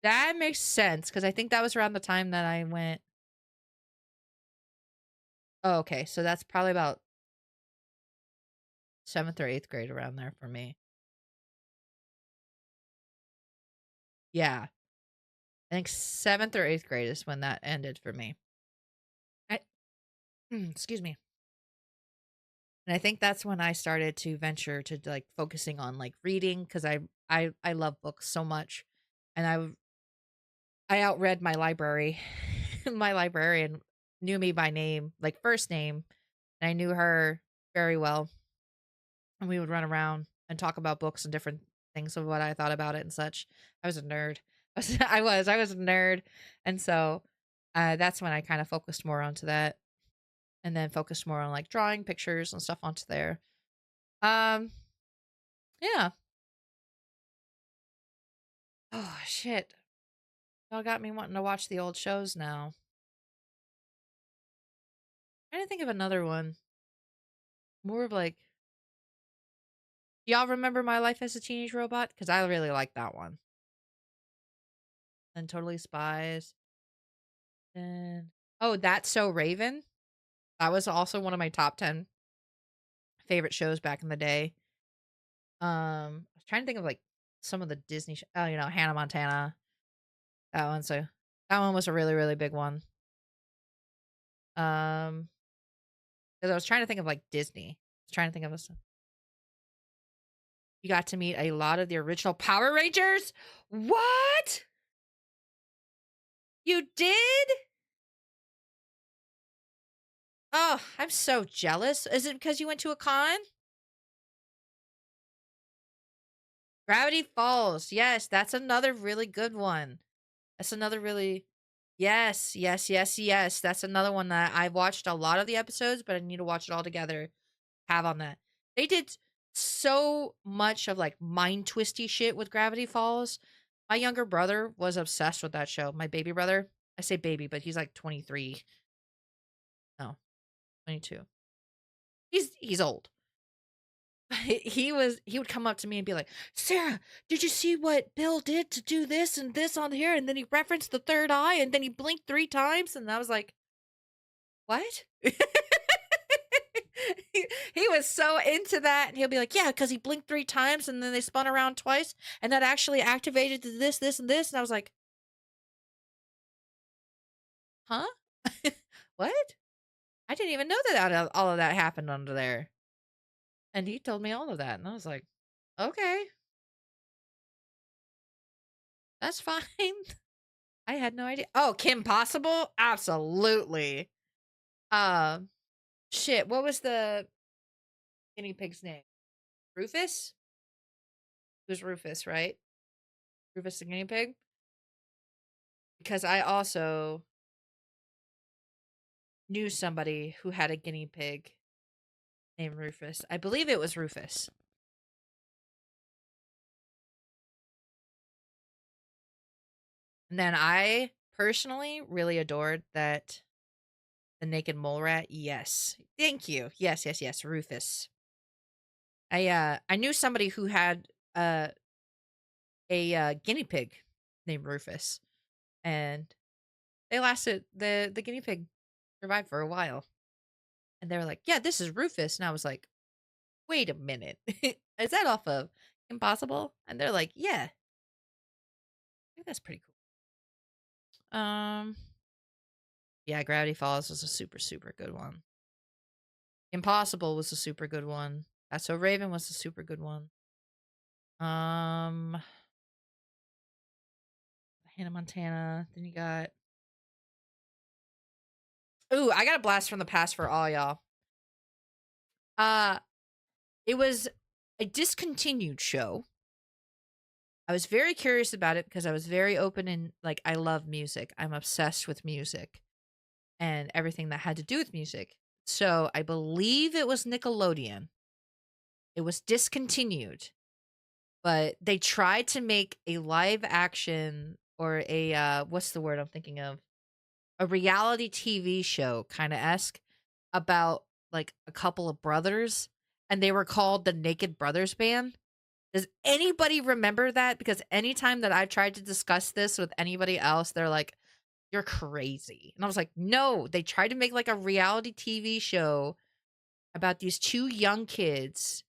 That makes sense because I think that was around the time that I went. Oh, okay. So that's probably about 7th or 8th grade around there for me. Yeah. I think 7th or 8th grade is when that ended for me. I, excuse me. And I think that's when I started to venture to like focusing on like reading because I love books so much, and I outread my library. My librarian knew me by name, like first name, and I knew her very well. And we would run around and talk about books and different things of what I thought about it and such. I was a nerd. I was a nerd, and so that's when I kind of focused more onto that, and then focused more on like drawing pictures and stuff onto there. Um, yeah. Oh shit! Y'all got me wanting to watch the old shows now. Trying to think of another one. More of like, y'all remember My Life as a Teenage Robot? Because I really like that one. And Totally Spies. And oh, That's So Raven. That was also one of my top 10 favorite shows back in the day. I was trying to think of like some of the Disney, Hannah Montana. That one was a really really big one. Um, because I was trying to think of like Disney. I was trying to think of you got to meet a lot of the original Power Rangers. What? You did? Oh, I'm so jealous. Is it because you went to a con? Gravity Falls. Yes, that's another really good one. That's another really yes, yes, yes, yes. That's another one that I've watched a lot of the episodes, but I need to watch it all together. Have on that. They did so much of like mind twisty shit with Gravity Falls. My younger brother was obsessed with that show. My baby brother. I say baby, but he's like 23. No, 22. He's old. He would come up to me and be like, "Sarah, did you see what Bill did to do this and this on here?" And then he referenced the third eye and then he blinked 3 times. And I was like, what? he was so into that. And he'll be like, yeah, because he blinked 3 times and then they spun around twice. And that actually activated this, this, and this. And I was like, huh? What? I didn't even know that all of that happened under there. And he told me all of that. And I was like, okay. That's fine. I had no idea. Oh, Kim Possible? Absolutely. Um, shit. What was the guinea pig's name? Rufus? It was Rufus, right? Rufus the guinea pig? Because I also knew somebody who had a guinea pig named Rufus. I believe it was Rufus. And then I personally really adored that the naked mole rat. Yes. Thank you. Yes, yes, yes, Rufus. I knew somebody who had uh a guinea pig named Rufus, and they lasted the guinea pig survived for a while. And they were like, "Yeah, this is Rufus." And I was like, "Wait a minute. Is that off of Impossible?" And they're like, "Yeah." I think that's pretty cool. Yeah, Gravity Falls was a super super good one. Impossible was a super good one. That's So Raven was a super good one. Um Hannah Montana. Then you got Ooh, I got a blast from the past for all y'all. Uh it was a discontinued show. I was very curious about it because I was very open and like I love music. I'm obsessed with music and everything that had to do with music. So I believe it was Nickelodeon. It was discontinued, but they tried to make a live action or a what's the word I'm thinking of? A reality TV show kind of esque about like a couple of brothers, and they were called the Naked Brothers Band. Does anybody remember that? Because anytime that I've tried to discuss this with anybody else, they're like, "You're crazy." And I was like, "No, they tried to make like a reality TV show about these two young kids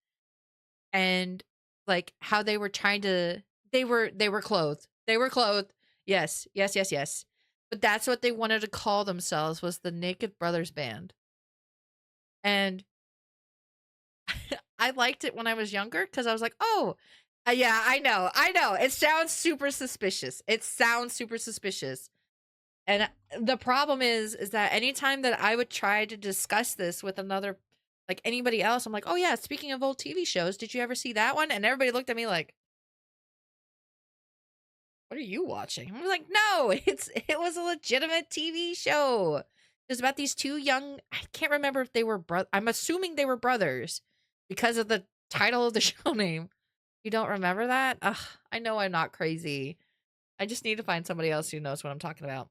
and like how they were trying to they were clothed. They were clothed. Yes, yes, yes, yes. But that's what they wanted to call themselves was the Naked Brothers Band. And I liked it when I was younger because I was like, oh, yeah, I know, I know. It sounds super suspicious. It sounds super suspicious. And the problem is that anytime that I would try to discuss this with another, like anybody else, I'm like, oh yeah, speaking of old TV shows, did you ever see that one? And everybody looked at me like, what are you watching? I was like, no, it was a legitimate TV show. It was about these two young, I can't remember if they were I'm assuming they were brothers because of the title of the show name. You don't remember that? Ugh, I know I'm not crazy. I just need to find somebody else who knows what I'm talking about.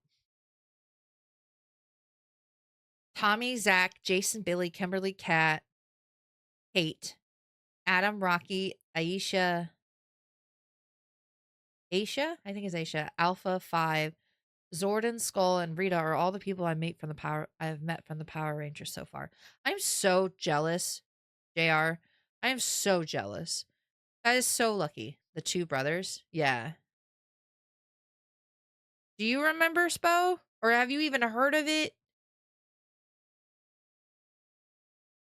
Tommy, Zach, Jason, Billy, Kimberly, Kat, Kate, Adam, Rocky, Aisha, I think it's Aisha, Alpha 5, Zordon, Skull, and Rita are all the people I've met from the Power Rangers so far. I'm so jealous, JR. I am so jealous. That is so lucky. The two brothers. Yeah. Do you remember Spo? Or have you even heard of it?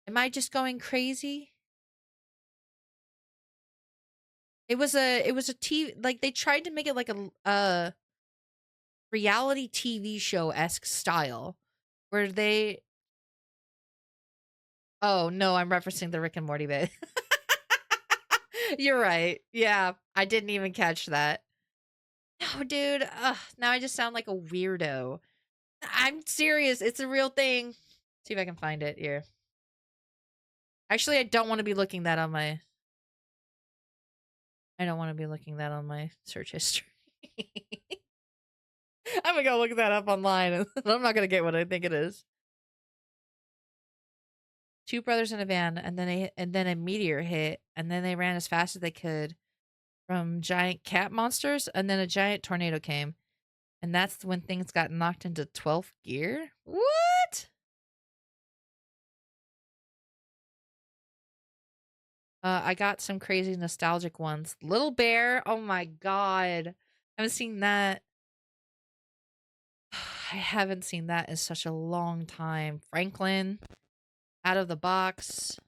Am I just going crazy? It was a TV, like they tried to make it like a reality TV show esque style where they. Oh no, I'm referencing the Rick and Morty bit. You're right. Yeah, I didn't even catch that. No, dude. Ugh, now I just sound like a weirdo. I'm serious. It's a real thing. See if I can find it here. Actually, I don't want to be looking that on my. I don't want to be looking that on my search history. I'm gonna go look that up online, and I'm not gonna get what I think it is. Two brothers in a van, and then a meteor hit, and then they ran as fast as they could from giant cat monsters, and then a giant tornado came, and that's when things got knocked into 12th gear. What? I got some crazy nostalgic ones. Little Bear. Oh my god, I haven't seen that. I haven't seen that in such a long time. Franklin, Out of the Box.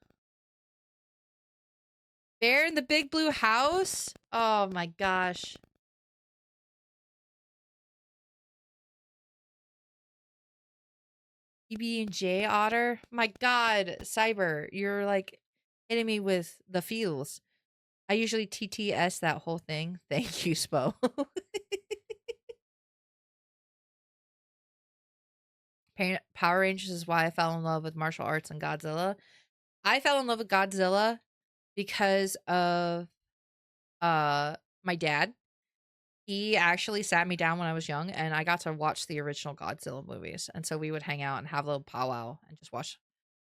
Bear in the Big Blue House? Oh my gosh. PB&J Otter. My God, Cyber, you're like hitting me with the feels. I usually TTS that whole thing. Thank you, Spo. Power Rangers is why I fell in love with martial arts and Godzilla. I fell in love with Godzilla because of uh my dad. He actually sat me down when I was young and I got to watch the original Godzilla movies. And so we would hang out and have a little powwow and just watch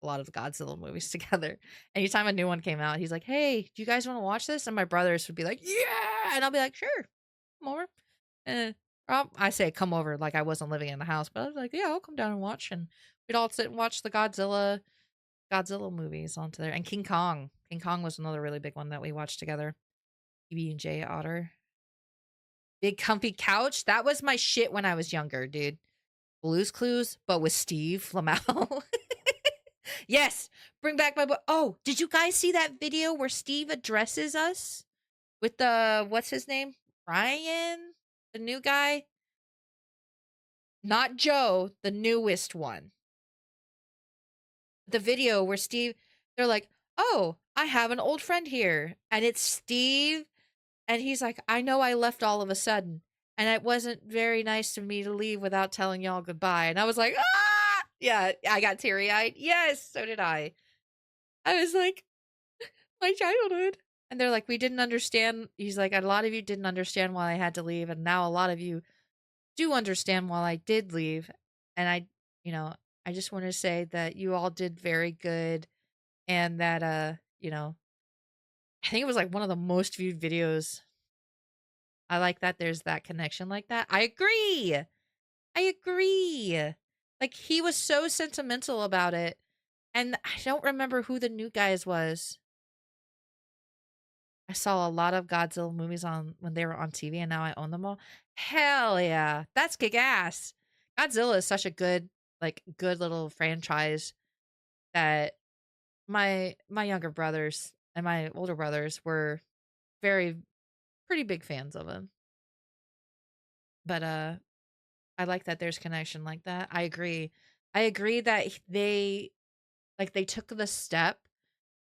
a lot of the Godzilla movies together. Anytime a new one came out, he's like, "Hey, do you guys want to watch this?" And my brothers would be like, "Yeah," and I'll be like, "Sure, come over." And I say come over like I wasn't living in the house, but I was like, "Yeah, I'll come down and watch." And we'd all sit and watch the Godzilla movies onto there, and King Kong. King Kong was another really big one that we watched together. PB&J Otter, big comfy couch. That was my shit when I was younger, dude. Blue's Clues, but with Steve Lamau. Yes, bring back my book. Oh, did you guys see that video where Steve addresses us with the what's his name? Ryan, the new guy, not Joe, the newest one. The video where Steve, they're like, "Oh, I have an old friend here," and it's Steve, and he's like, "I know I left all of a sudden, and it wasn't very nice of me to leave without telling y'all goodbye." And I was like, "Ah!" Yeah, I got teary-eyed. Yes, so did I. I was like, my childhood. And they're like, "We didn't understand." He's like, "A lot of you didn't understand why I had to leave, and now a lot of you do understand why I did leave." And you know, I just want to say that you all did very good, and that I think it was like one of the most viewed videos. I like that there's that connection like that. I agree. I agree. Like he was so sentimental about it. And I don't remember who the new guys was. I saw a lot of Godzilla movies on when they were on TV and now I own them all. Hell yeah. That's kick ass. Godzilla is such a good, like good little franchise that my younger brothers and my older brothers were very pretty big fans of him. But I like that there's connection like that. I agree. I agree that they took the step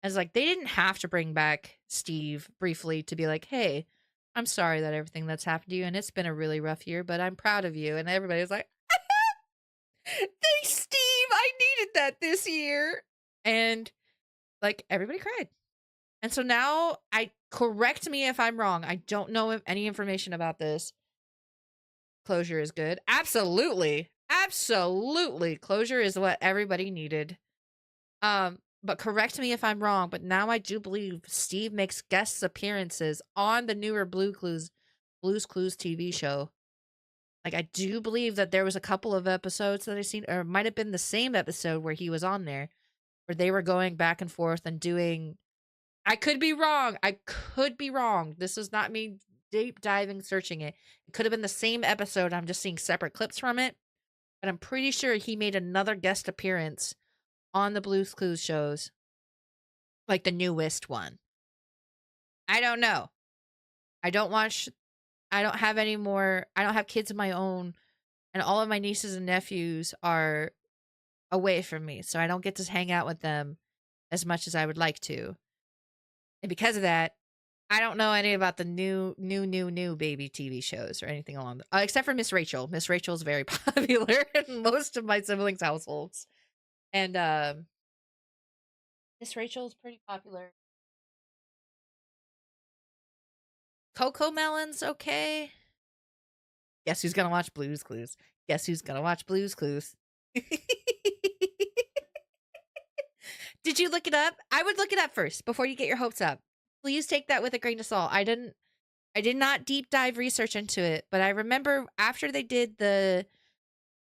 as like they didn't have to bring back Steve briefly to be like, "Hey, I'm sorry that everything that's happened to you and it's been a really rough year, but I'm proud of you." And everybody's like, "Thanks, Steve. I needed that this year." And like everybody cried. And so now I correct me if I'm wrong. I don't know if any information about this. Closure is good. Absolutely. Absolutely. Closure is what everybody needed. But correct me if I'm wrong, but now I do believe Steve makes guest appearances on the newer Blues Clues TV show. Like I do believe that there was a couple of episodes that I seen, or it might have been the same episode where he was on there, where they were going back and forth and doing. I could be wrong. I could be wrong. This is not me deep diving searching it. It could have been the same episode. I'm just seeing separate clips from it, but I'm pretty sure he made another guest appearance on the Blues Clues shows, like the newest one. I don't know. I don't watch. I don't have any more. I don't have kids of my own, and all of my nieces and nephews are away from me, so I don't get to hang out with them as much as I would like to. And because of that, I don't know any about the new baby TV shows or anything along except for Miss Rachel. Miss Rachel is very popular in most of my siblings' households, and Miss Rachel is pretty popular. Coco Melon's okay. Guess who's gonna watch Blues Clues? Guess who's gonna watch Blues Clues? Did you look it up? I would look it up first before you get your hopes up. Please take that with a grain of salt. I did not deep dive research into it, but I remember after they did the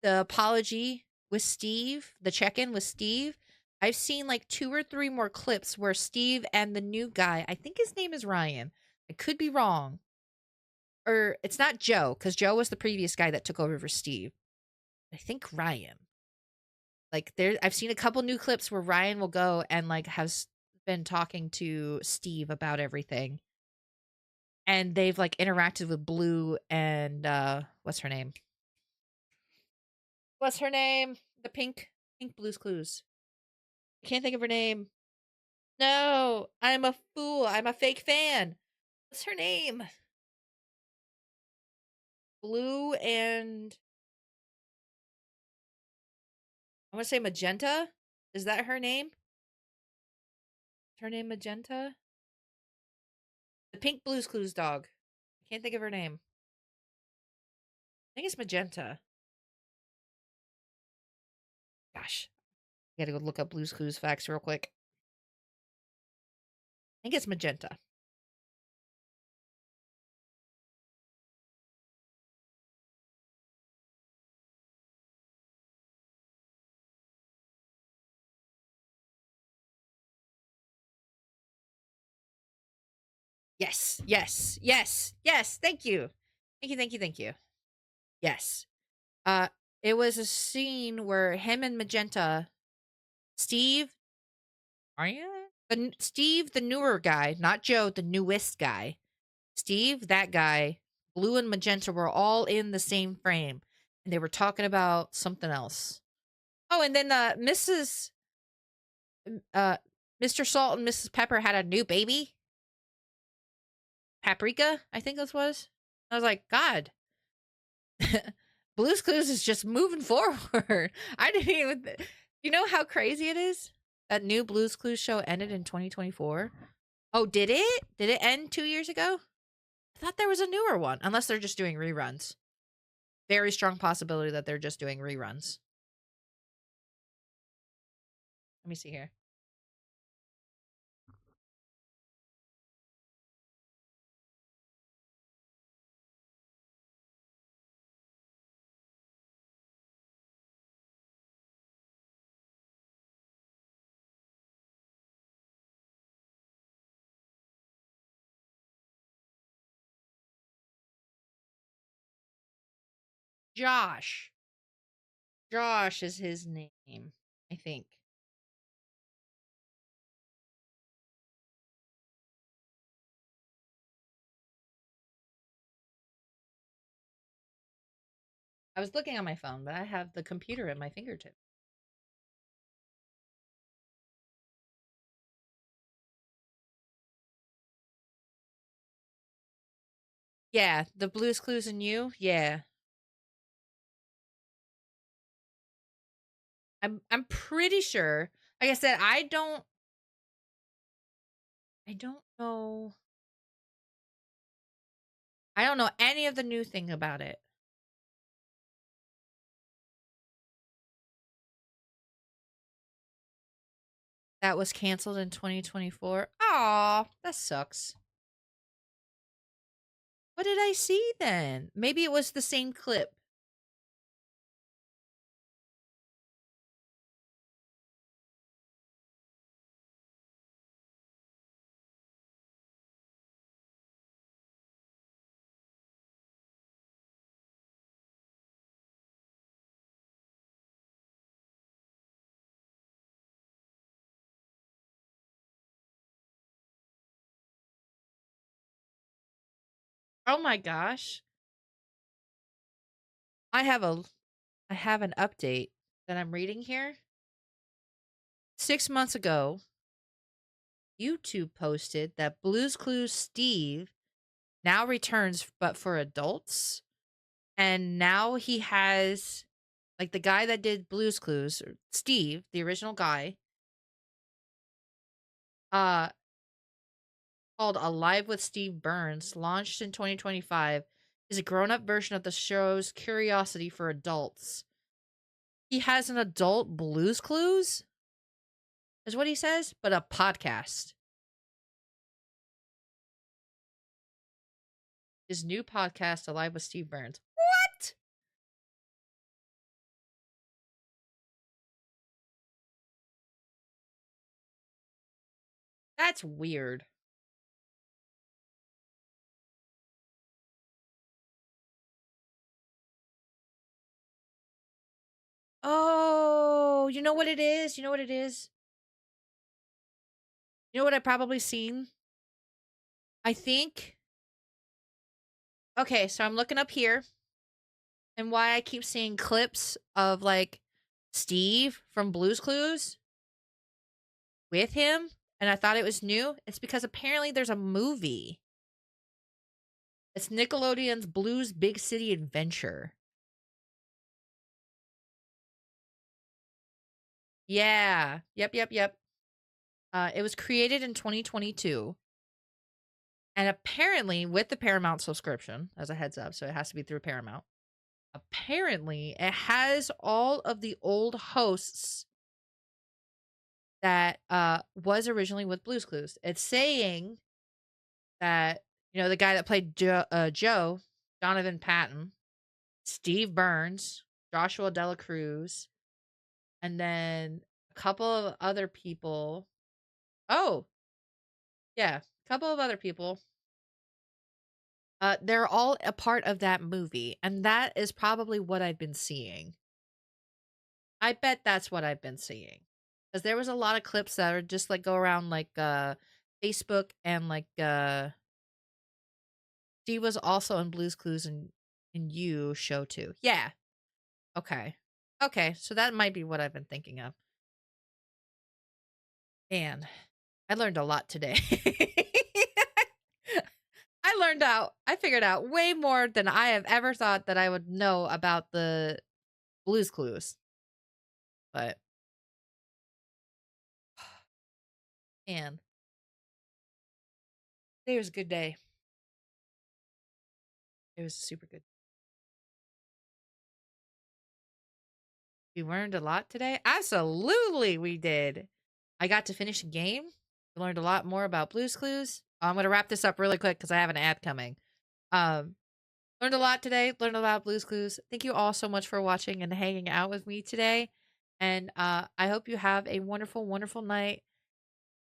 apology with Steve, the check-in with Steve, I've seen like 2 or 3 more clips where Steve and the new guy, I think his name is Ryan. I could be wrong. Or it's not Joe, because Joe was the previous guy that took over for Steve. I think Ryan. Like there I've seen a couple new clips where Ryan will go and like has been talking to Steve about everything. And they've like interacted with Blue and what's her name? What's her name? The pink Pink Blues Clues. I can't think of her name. No, I'm a fool. I'm a fake fan. What's her name? Blue and I want to say Magenta. Is that her name? Is her name Magenta? The Pink Blues Clues dog. I can't think of her name. I think it's Magenta. Gosh, I gotta go look up Blues Clues facts real quick. I think it's Magenta. Yes, yes, yes, yes. Thank you. Thank you, thank you, thank you. Yes. Uh, it was a scene where him and Magenta, Steve, are you? Steve, the newer guy, not Joe, the newest guy. Steve, that guy, Blue and Magenta were all in the same frame, and they were talking about something else. Oh, and then uh Mr. Salt and Mrs. Pepper had a new baby, Paprika, I think this was. I was like, God, Blue's Clues is just moving forward. I didn't even. You know how crazy it is? That new Blue's Clues show ended in 2024. Oh, did it? Did it end 2 years ago? I thought there was a newer one, unless they're just doing reruns. Very strong possibility that they're just doing reruns. Let me see here. Josh. Josh is his name, I think. I was looking on my phone, but I have the computer at my fingertip. Yeah, the Blues Clues and You. Yeah, I'm pretty sure. Like I said, I don't know. I don't know any of the new thing about it. That was canceled in 2024. Aw, that sucks. What did I see then? Maybe it was the same clip. Oh my gosh. I have a I have an update that I'm reading here. 6 months ago, YouTube posted that Blues Clues Steve now returns, but for adults. And now he has, like, the guy that did Blues Clues, or Steve, the original guy, uh, called Alive with Steve Burns, launched in 2025, is a grown up version of the show's Curiosity for adults. He has an adult Blues Clues, is what he says, but a podcast. His new podcast, Alive with Steve Burns. What? That's weird. Oh, you know what it is? You know what it is? You know what I've probably seen? I think. Okay, so I'm looking up here and why I keep seeing clips of like Steve from Blue's Clues with him, and I thought it was new. It's because apparently there's a movie. It's Nickelodeon's Blue's Big City Adventure. Yeah. Yep. It was created in 2022. And apparently, with the Paramount subscription, as a heads up, so it has to be through Paramount. Apparently, it has all of the old hosts that was originally with Blue's Clues. It's saying that, the guy that played Joe, Donovan Patton, Steve Burns, Joshua Dela Cruz, and then a couple of other people. Oh, yeah, a couple of other people. They're all a part of that movie, and that is probably what I've been seeing. I bet that's what I've been seeing. Because there was a lot of clips that are just like go around like Facebook and like she was also in Blue's Clues and You show too. Yeah. Okay. Okay, so that might be what I've been thinking of. And I learned a lot today. I figured out way more than I have ever thought that I would know about the Blue's Clues. But man, it was a good day. It was super good. We learned a lot today. Absolutely, we did. I got to finish a game. We learned a lot more about Blue's Clues. I'm going to wrap this up really quick because I have an ad coming. Um, Learned a lot today. Learned about Blue's Clues. Thank you all so much for watching and hanging out with me today. And I hope you have a wonderful, wonderful night.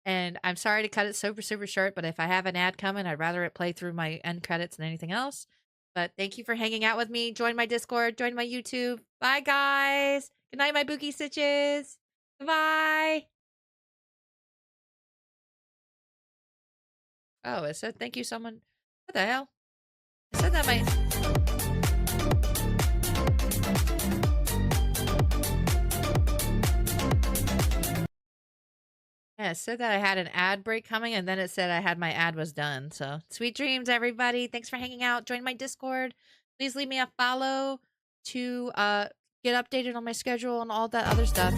And I'm sorry to cut it super, super short, but if I have an ad coming, I'd rather it play through my end credits than anything else. But thank you for hanging out with me. Join my Discord, join my YouTube. Bye, guys. Good night, my Bookie Stitches. Bye. Oh, it said thank you, someone. What the hell? It said that my. Yeah, it said that I had an ad break coming, and then it said I had my ad was done. So sweet dreams, everybody. Thanks for hanging out. Join my Discord. Please leave me a follow to get updated on my schedule and all that other stuff.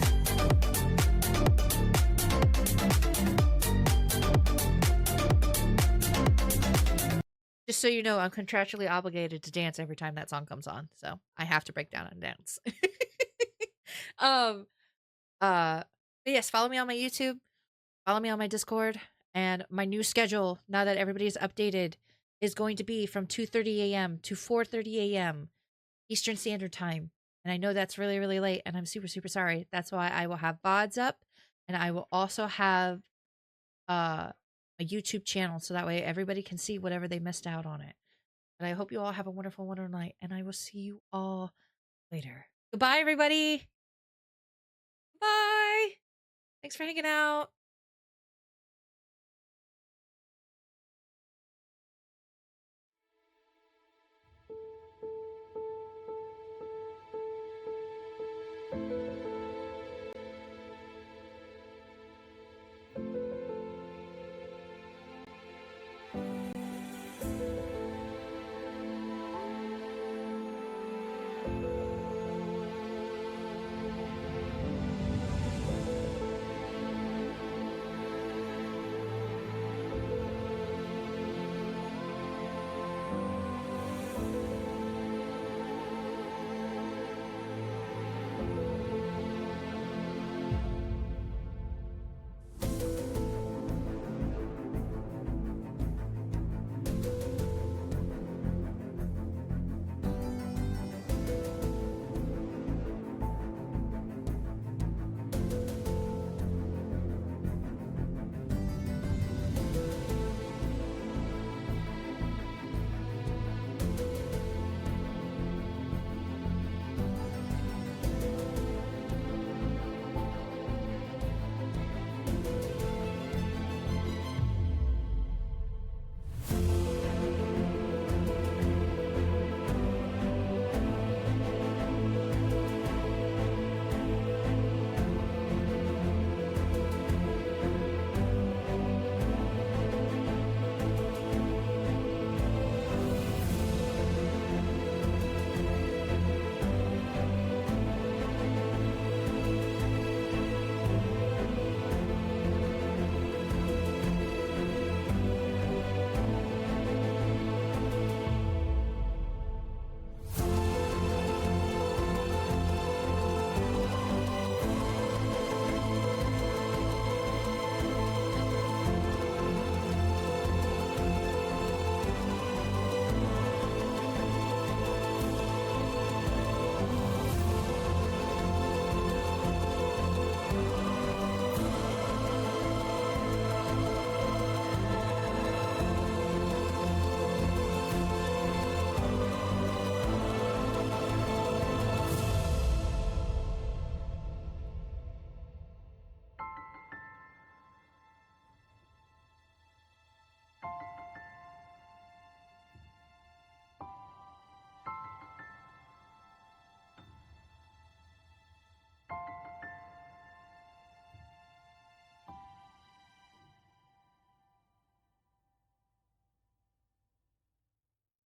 Just so you know, I'm contractually obligated to dance every time that song comes on. So I have to break down and dance. um but yes, follow me on my YouTube. Follow me on my Discord, and my new schedule, now that everybody's updated, is going to be from 2:30 a.m. to 4:30 a.m. Eastern Standard Time. And I know that's really, really late, and I'm super, super sorry. That's why I will have VODs up, and I will also have a YouTube channel, so that way everybody can see whatever they missed out on it. But I hope you all have a wonderful, wonderful night, and I will see you all later. Goodbye, everybody. Bye. Thanks for hanging out.